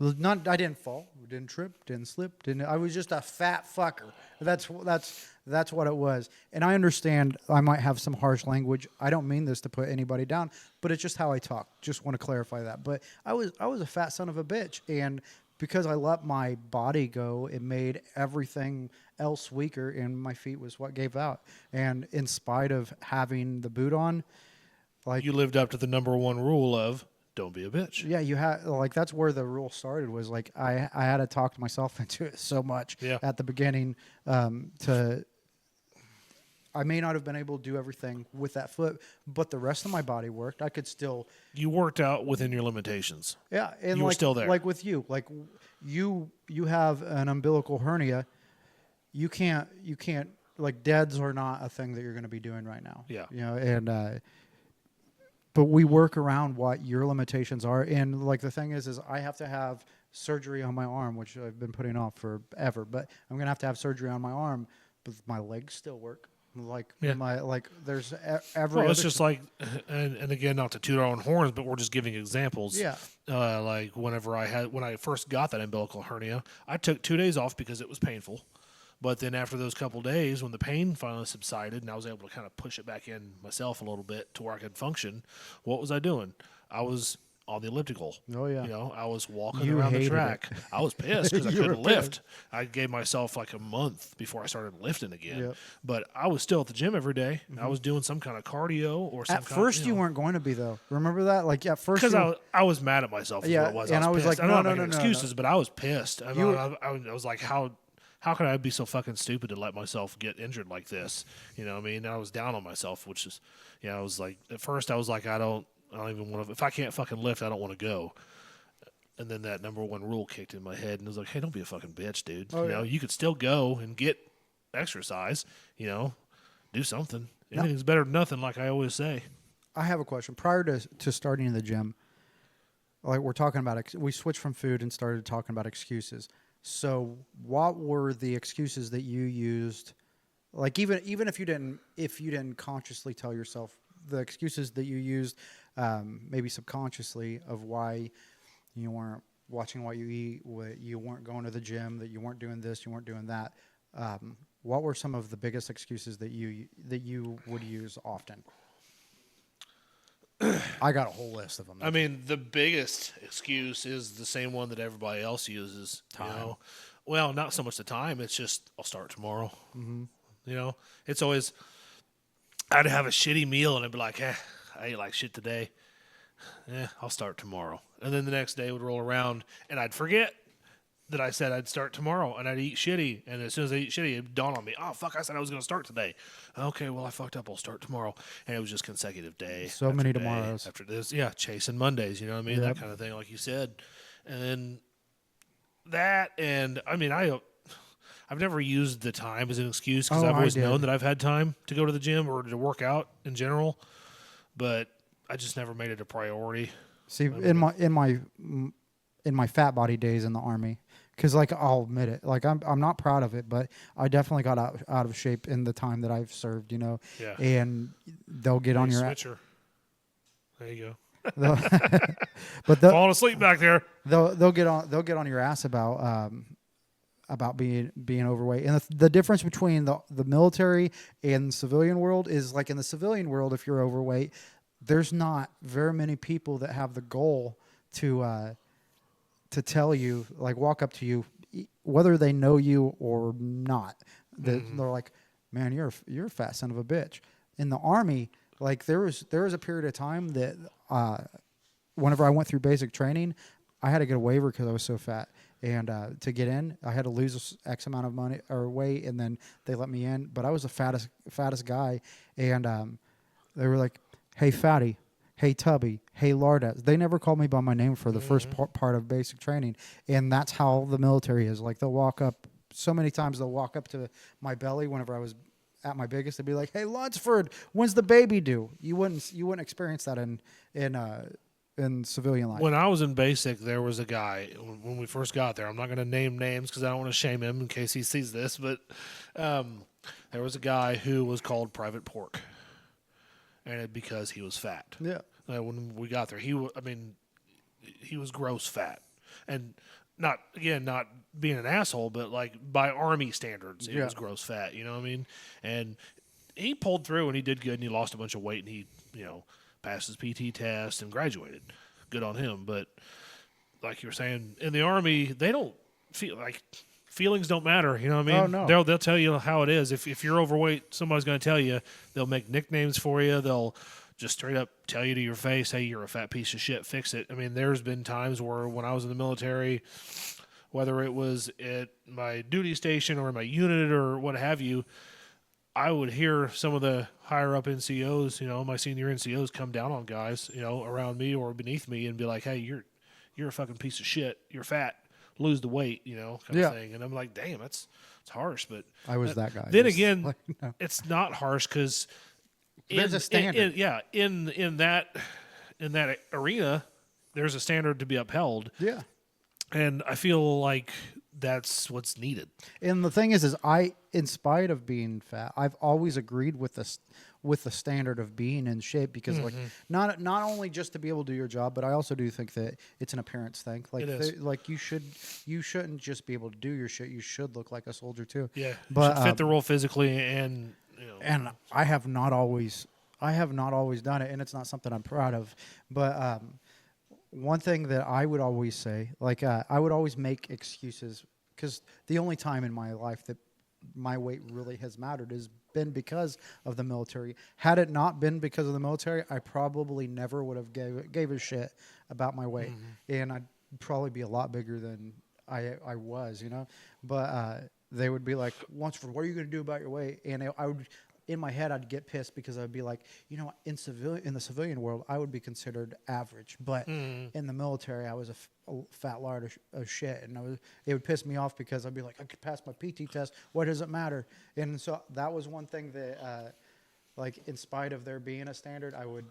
I didn't fall, didn't trip, didn't slip, I was just a fat fucker. That's what it was. And I understand I might have some harsh language. I don't mean this to put anybody down, but it's just how I talk. Just want to clarify that. But I was a fat son of a bitch, and because I let my body go, it made everything else weaker, and my feet was what gave out. And in spite of having the boot on, like You lived up to the number one rule of don't be a bitch. yeah, you had like that's where the rule started. Was like I had to talk myself into it so much at the beginning. I may not have been able to do everything with that foot, but the rest of my body worked. I could still. You worked out within your limitations. Yeah, and You were like still there. like with you, like you have an umbilical hernia. You can't like deads are not a thing that you're going to be doing right now. Yeah. And but we work around what your limitations are, and like the thing is I have to have surgery on my arm, which I've been putting off forever. But I'm going to have surgery on my arm, but my legs still work. Like there's every. Well, it's just like, and again, not to toot our own horns, but we're just giving examples. Yeah. Like when I first got that umbilical hernia, I took 2 days off because it was painful. But then after those couple days, when the pain finally subsided and I was able to kind of push it back in myself a little bit to where I could function, what was I doing? I was on the elliptical. Oh, yeah. I was walking You around the hated track. it. I was pissed because I You were couldn't lift. I gave myself like a month before I started lifting again. Yep. But I was still at the gym every day. I was doing some kind of cardio or some At first, you weren't going to be though. Remember that? Like at first, because I was mad at myself. Is Yeah, what it was. and I was pissed. like, I'm no, not no, making no, no, excuses, but I was pissed. I was like, how could I be so fucking stupid to let myself get injured like this? You know what I mean? And I was down on myself, which is, I was like, at first I was like, I don't even want to, if I can't fucking lift, I don't want to go. And then that number one rule kicked in my head and it was like, hey, don't be a fucking bitch, dude. You could still go and get exercise, do something. Anything's better than nothing, like I always say. I have a question. Prior to starting in the gym, like we're talking about, we switched from food and started talking about excuses. So, what were the excuses that you used? Like even if you didn't consciously tell yourself the excuses that you used, maybe subconsciously, of why you weren't watching what you eat, what you weren't going to the gym, that you weren't doing this, you weren't doing that. What were some of the biggest excuses that you would use often? I got a whole list of them. I mean, the biggest excuse is the same one that everybody else uses. Time. You know, well, not so much the time. It's just I'll start tomorrow. Mm-hmm. You know, it's always I'd have a shitty meal and I'd be like, I ate like shit today. I'll start tomorrow. And then the next day would roll around and I'd forget that I said I'd start tomorrow and I'd eat shitty. And as soon as I eat shitty, it'd dawn on me, oh, fuck, I said I was going to start today. Okay, well, I fucked up. I'll start tomorrow. And it was just consecutive day. So many tomorrows. After this, yeah, chasing Mondays, you know what I mean? Yep. That kind of thing, like you said. And then that, and I mean, I've never used the time as an excuse because I've always known that I've had time to go to the gym or to work out in general. But I just never made it a priority. See, in my fat body days in the Army, because like I'll admit it, like I'm not proud of it, but I definitely got out of shape in the time that I've served, you know. Yeah. And they'll get on your switcher. There you go. But falling asleep back there. They'll get on your ass about being overweight. And the difference between the military and the civilian world is, like, in the civilian world, if you're overweight, there's not very many people that have the goal to tell you, like, walk up to you, whether they know you or not. They're like, man, you're a fat son of a bitch. In the Army, like, there was a period of time that whenever I went through basic training, I had to get a waiver because I was so fat. And to get in, I had to lose X amount of money or weight, and then they let me in. But I was the fattest guy, and they were like, "Hey, fatty, hey, tubby, hey, lardass." They never called me by my name for the first part of basic training, and that's how the military is. Like, they'll walk up so many times. They'll walk up to my belly whenever I was at my biggest. They'd be like, "Hey, Lunsford, when's the baby due?" You wouldn't experience that in civilian life. When I was in basic, there was a guy, when we first got there, I'm not going to name names because I don't want to shame him in case he sees this, but there was a guy who was called Private Pork, and because he was fat. Yeah. When we got there, he was gross fat. And not being an asshole, but like by Army standards, it was gross fat, you know what I mean? And he pulled through and he did good and he lost a bunch of weight and he, passed his PT test and graduated. Good on him. But like you were saying, in the Army, they don't feel like feelings don't matter. You know what I mean? Oh, no. They'll tell you how it is. If you're overweight, somebody's going to tell you. They'll make nicknames for you. They'll just straight up tell you to your face, hey, you're a fat piece of shit, fix it. I mean, there's been times where when I was in the military, whether it was at my duty station or my unit or what have you, I would hear some of the higher up NCOs, my senior NCOs come down on guys, around me or beneath me and be like, hey, you're a fucking piece of shit. You're fat. Lose the weight, kind of thing. And I'm like, damn, it's harsh. But I was that guy. Then again, it's not harsh because there's a standard. In that arena, there's a standard to be upheld. Yeah. And I feel like that's what's needed. And the thing is I, in spite of being fat, I've always agreed with the standard of being in shape because, like, not only just to be able to do your job, but I also do think that it's an appearance thing. Like, it is. Like you shouldn't just be able to do your shit. You should look like a soldier too. Yeah, but you should fit the role physically and. And I have not always done it, and it's not something I'm proud of. But one thing that I would always say, like, I would always make excuses because the only time in my life that my weight really has mattered has been because of the military. Had it not been because of the military, I probably never would have gave a shit about my weight, and I'd probably be a lot bigger than I was, But they would be like, "Lunsford, what are you going to do about your weight?" And I would. In my head, I'd get pissed because I'd be like, in the civilian world, I would be considered average, but in the military, I was a fat lard of shit, and it would piss me off because I'd be like, I could pass my PT test. What does it matter? And so that was one thing that, like, in spite of there being a standard, I would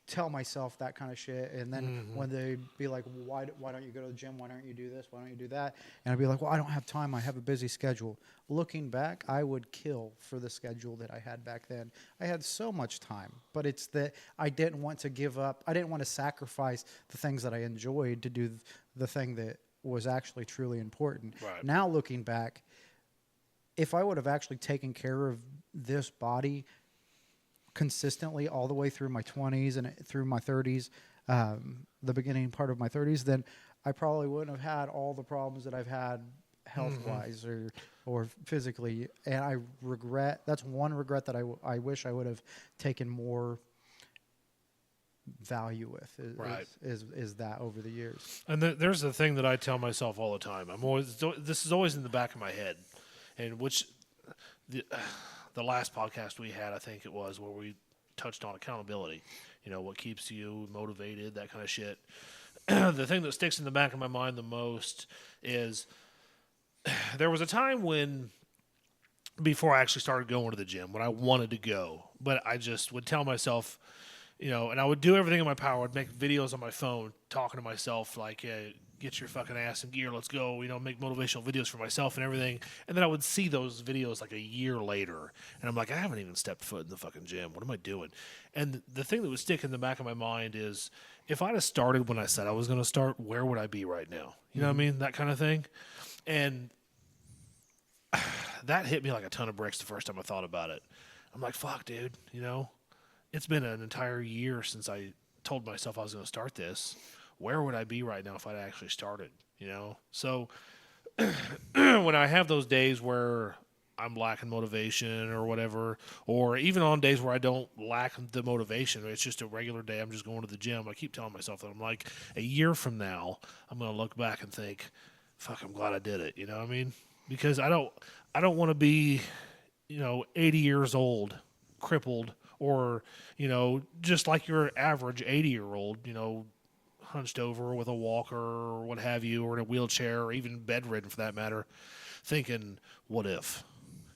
tell myself that kind of shit. And then when they'd be like, why don't you go to the gym? Why don't you do this? Why don't you do that? And I'd be like, well, I don't have time. I have a busy schedule. Looking back, I would kill for the schedule that I had back then. I had so much time, but it's that I didn't want to give up. I didn't want to sacrifice the things that I enjoyed to do the thing that was actually truly important. Right. Now looking back, if I would have actually taken care of this body consistently all the way through my 20s and through my 30s, the beginning part of my 30s, then I probably wouldn't have had all the problems that I've had health-wise or physically. And I regret, that's one regret that I wish I would have taken more value with is that over the years. And there's the thing that I tell myself all the time. This is always in the back of my head, and which the last podcast we had, I think it was, where we touched on accountability. You know, what keeps you motivated, that kind of shit. The thing that sticks in the back of my mind the most is there was a time when, before I actually started going to the gym, when I wanted to go, but I just would tell myself, you know, and I would do everything in my power. I'd make videos on my phone talking to myself like, hey, get your fucking ass in gear, let's go, you know, make motivational videos for myself and everything. And then I would see those videos like a year later, and I'm like, I haven't even stepped foot in the fucking gym. What am I doing? And the thing that would stick in the back of my mind is, if I'd have started when I said I was going to start, where would I be right now? You know what I mean? That kind of thing. And that hit me like a ton of bricks the first time I thought about it. I'm like, fuck, dude, you know, it's been an entire year since I told myself I was going to start this. Where would I be right now if I'd actually started, you know? So when I have those days where I'm lacking motivation or whatever, or even on days where I don't lack the motivation, it's just a regular day, I'm just going to the gym, I keep telling myself that I'm like, a year from now, I'm going to look back and think, fuck, I'm glad I did it, you know what I mean? Because I don't want to be, you know, 80 years old, crippled, or, you know, just like your average 80-year-old, you know, hunched over with a walker or what have you, or in a wheelchair, or even bedridden for that matter, thinking, what if?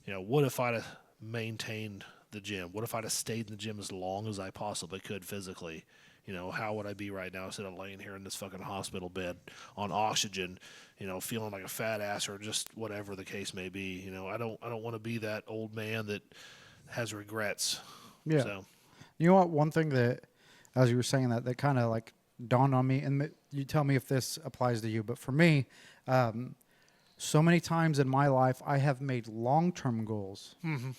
You know, what if I'd have maintained the gym? What if I'd have stayed in the gym as long as I possibly could physically? You know, how would I be right now instead of laying here in this fucking hospital bed on oxygen, you know, feeling like a fat ass or just whatever the case may be. You know, I don't want to be that old man that has regrets. Yeah. So. You know what? One thing that, as you were saying that kind of like dawned on me, and you tell me if this applies to you, but for me, so many times in my life, I have made long-term goals,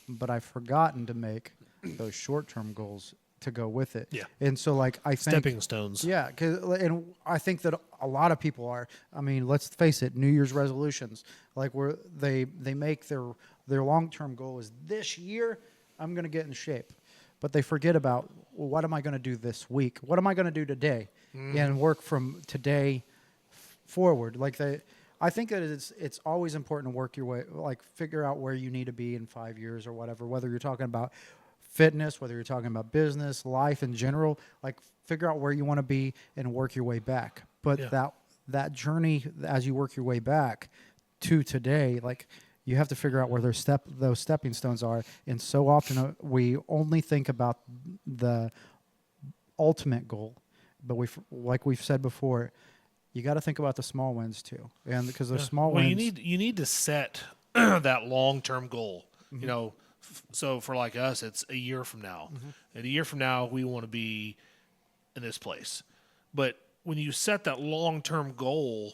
but I've forgotten to make those short-term goals to go with it. Yeah. And so, like, I think Stepping stones. Yeah, and I think that a lot of people are. I mean, let's face it, New Year's resolutions, like where they make their long-term goal is this year I'm going to get in shape, but they forget about, well, what am I going to do this week? What am I going to do today, and work from today forward. Like I think that it's always important to work your way, like figure out where you need to be in 5 years or whatever. Whether you're talking about fitness, whether you're talking about business, life in general, like figure out where you want to be and work your way back. But that journey, as you work your way back to today, like you have to figure out where those stepping stones are. And so often we only think about the ultimate goal, but like we've said before, you got to think about the small wins too. And because those small wins, you need to set that long-term goal. You know, so for like us, it's a year from now. And a year from now, we want to be in this place. But when you set that long-term goal,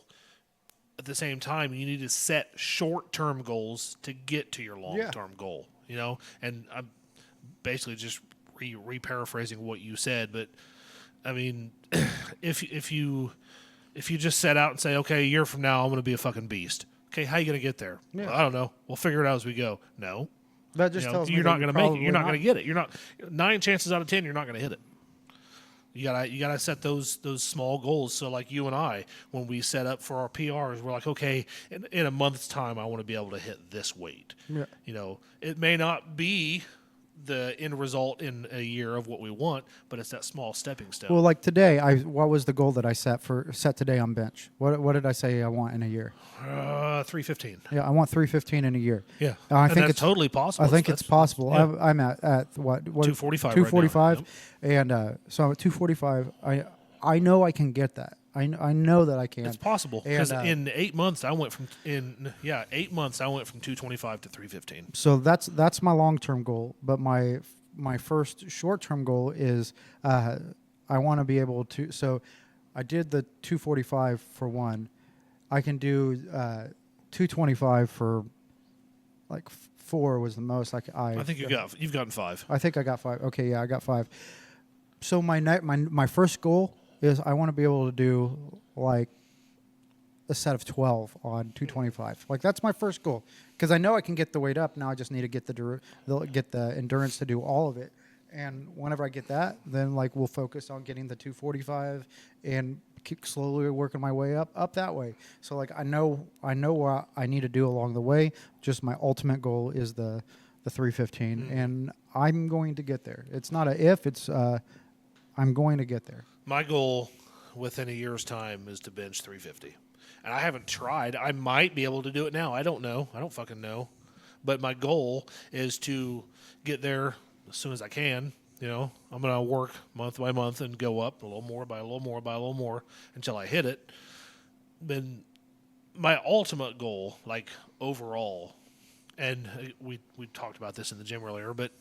at the same time, you need to set short-term goals to get to your long-term goal. You know, and I'm basically just re-paraphrasing what you said. But I mean, if you just set out and say, okay, a year from now, I'm going to be a fucking beast. Okay, how are you going to get there? Yeah. Well, I don't know. We'll figure it out as we go. No. that just tells me you're that not going to make it. You're not probably going to get it. You're not 9 chances out of 10 you're not going to hit it. You gotta set those small goals. So like you and I, when we set up for our PRs, we're like, okay, in a month's time, I want to be able to hit this weight. Yeah. You know, it may not be the end result in a year of what we want, but it's that small stepping stone. Well, like today, what was the goal that I set today on bench? What did I say I want in a year? 315. Yeah, I want 315 in a year. Yeah, I and think that's it's totally possible. I think it's possible. Yeah. I'm at what 245 245, right now. Yep. and so I'm at 245. I know I can get that. I know that I can. It's possible And, because in 8 months I went from 8 months I went from 225 to 315. So that's my long-term goal. But my first short-term goal is I want to be able to. So I did the 245 for one. I can do 225 for like 4 was the most. I think you've gotten 5. I think I got 5. Okay, yeah, I got 5. So my first goal is I want to be able to do like a set of 12 on 225. Like that's my first goal because I know I can get the weight up. Now I just need to get the endurance to do all of it. And whenever I get that, then like we'll focus on getting the 245 and keep slowly working my way up that way. So like I know what I need to do along the way. Just my ultimate goal is the 315, and I'm going to get there. It's not a if, it's I'm going to get there. My goal within a year's time is to bench 350. And I haven't tried. I might be able to do it now. I don't know. I don't fucking know. But my goal is to get there as soon as I can. You know, I'm going to work month by month and go up a little more by a little more by a little more until I hit it. Then my ultimate goal, like overall, and we talked about this in the gym earlier, but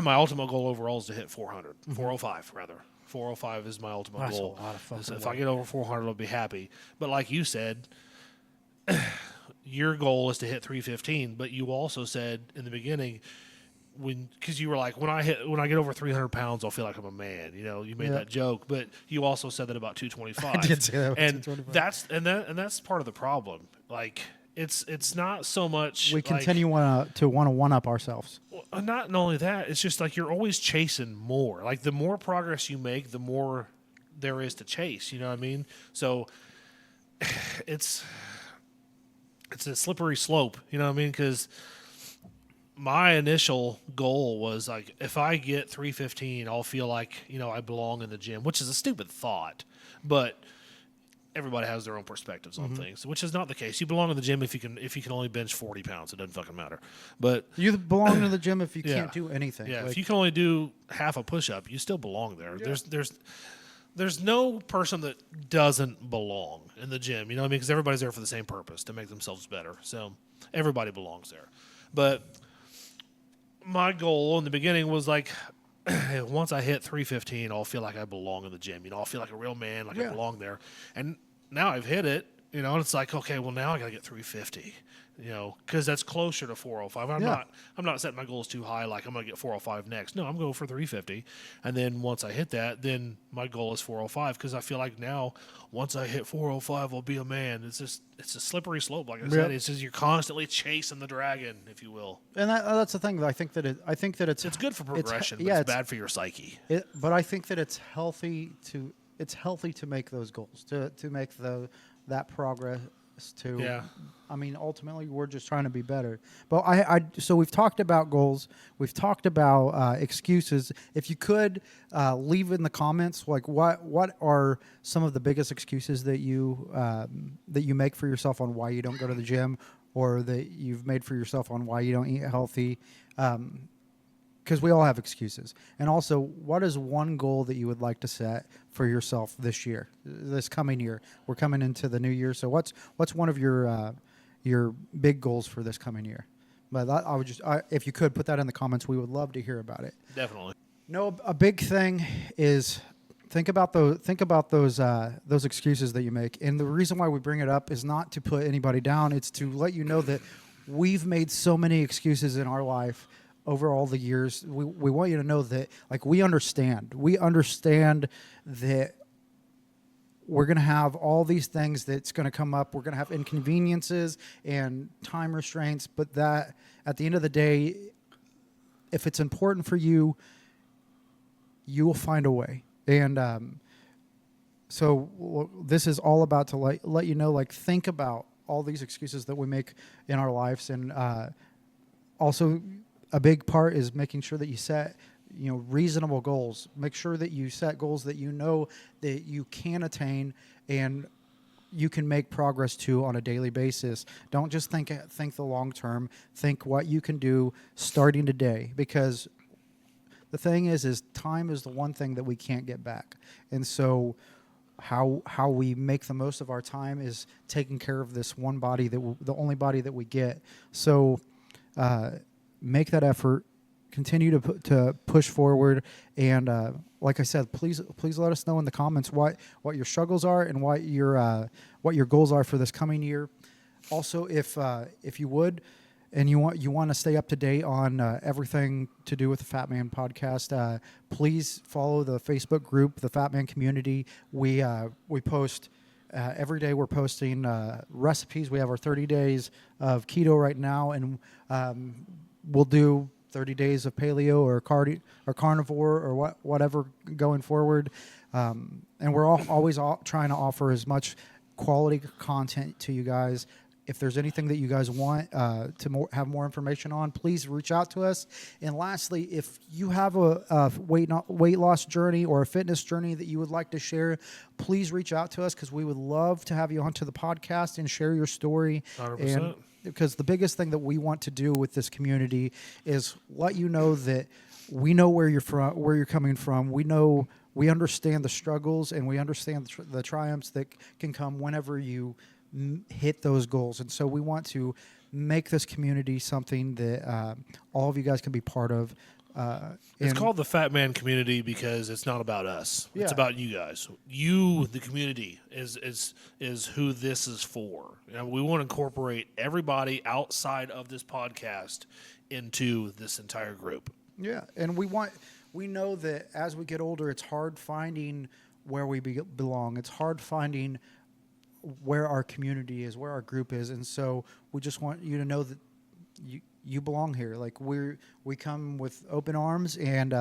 my ultimate goal overall is to hit 400, 405 rather. 405 is my ultimate That's goal. a lot of fucking So if work. I get over 400, I'll be happy. But like you said, your goal is to hit 315. But you also said in the beginning, because you were like, when I get over 300 pounds, I'll feel like I'm a man. You know, you made that joke, but you also said that about 225. I did say that about and 225. that's part of the problem. Like it's not so much We like, continue to want to one up ourselves. not only that, it's just like you're always chasing more. Like the more progress you make, the more there is to chase. You know what I mean? So it's a slippery slope. You know what I mean? Because my initial goal was like, if I get 315, I'll feel like I belong in the gym, which is a stupid thought, but everybody has their own perspectives on things, which is not the case. You belong in the gym if you can only bench 40 pounds. It doesn't fucking matter. But You belong in the gym if you can't do anything. yeah, Like, if you can only do half a push-up, you still belong there. Yeah. There's no person that doesn't belong in the gym. You know what I mean? Because everybody's there for the same purpose, to make themselves better. So everybody belongs there. But my goal in the beginning was like, once I hit 315, I'll feel like I belong in the gym. I'll feel like a real man, like I belong there. And now I've hit it, and it's like, okay, well now I got to get 350, because that's closer to 405. I'm not setting my goals too high, like I'm going to get 405 next. No, I'm going for 350. And then once I hit that, then my goal is 405, because I feel like now once I hit 405, I'll be a man. It's a slippery slope, like I said. It's just you're constantly chasing the dragon, if you will. and that's the thing. I think that It's good for progression, but it's bad for your psyche. But I think that it's healthy to make those goals, to make that progress. I mean, ultimately, we're just trying to be better. But so we've talked about goals. We've talked about excuses. If you could leave in the comments, like what are some of the biggest excuses that you make for yourself on why you don't go to the gym, or that you've made for yourself on why you don't eat healthy. Because we all have excuses. And also, what is one goal that you would like to set for yourself this coming year? We're coming into the new year, so what's one of your big goals for this coming year? But that, if you could put that in the comments, we would love to hear about it. Definitely. No, a big thing is think about those excuses that you make. And the reason why we bring it up is not to put anybody down. It's to let you know that we've made so many excuses in our life over all the years. We want you to know that, like, we understand that we're going to have all these things that's going to come up. We're going to have inconveniences and time restraints, but that at the end of the day, if it's important for you, you will find a way. And so this is all about to let you know, like, think about all these excuses that we make in our lives. And also, a big part is making sure that you set reasonable goals. Make sure that you set goals that you know that you can attain and you can make progress to on a daily basis. Don't just think the long term. Think what you can do starting today, because the thing is time is the one thing that we can't get back. And so how we make the most of our time is taking care of this one body, the only body that we get. So make that effort. Continue to push forward, and like I said, please let us know in the comments what your struggles are and what your goals are for this coming year. Also, if you would, and you want to stay up to date on everything to do with the Fatmen podcast, please follow the Facebook group, the Fatmen community. We post every day. We're posting recipes. We have our 30 days of keto right now, and we'll do 30 days of paleo or carnivore or whatever going forward. And we're always trying to offer as much quality content to you guys. If there's anything that you guys want to have more information on, please reach out to us. And lastly, if you have a weight loss journey or a fitness journey that you would like to share, please reach out to us, because we would love to have you onto the podcast and share your story. 100%. And because the biggest thing that we want to do with this community is let you know that we know where you're from, where you're coming from. We understand the struggles, and we understand the triumphs that can come whenever you hit those goals. And so we want to make this community something that all of you guys can be part of. It's called the Fat Man community because it's not about us. Yeah. It's about you guys. You, the community, is who this is for. We want to incorporate everybody outside of this podcast into this entire group. Yeah, and we know that as we get older, it's hard finding where we belong. It's hard finding where our community is, where our group is, and so we just want you to know that you belong here. Like we come with open arms, and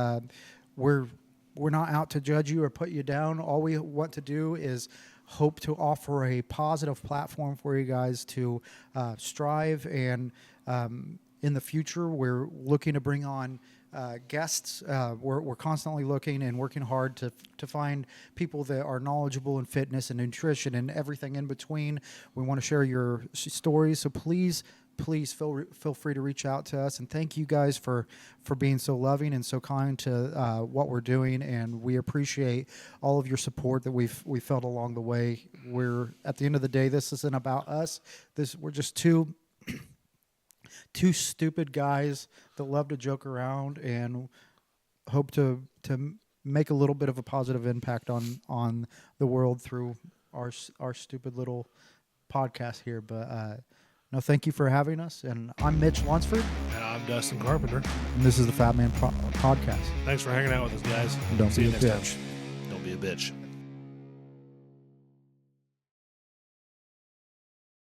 we're not out to judge you or put you down. All we want to do is hope to offer a positive platform for you guys to strive. And in the future, we're looking to bring on guests. We're constantly looking and working hard to find people that are knowledgeable in fitness and nutrition and everything in between. We want to share your stories, so please feel free to reach out to us. And thank you guys for being so loving and so kind to what we're doing, and we appreciate all of your support that we felt along the way. We're, at the end of the day, this isn't about us. We're just two stupid guys that love to joke around and hope to make a little bit of a positive impact on the world through our stupid little podcast here. But no, thank you for having us. And I'm Mitch Lunsford. And I'm Dustin Carpenter. And this is the Fatman Podcast. Thanks for hanging out with us, guys. Don't See be you a next bitch. time. Don't be a bitch.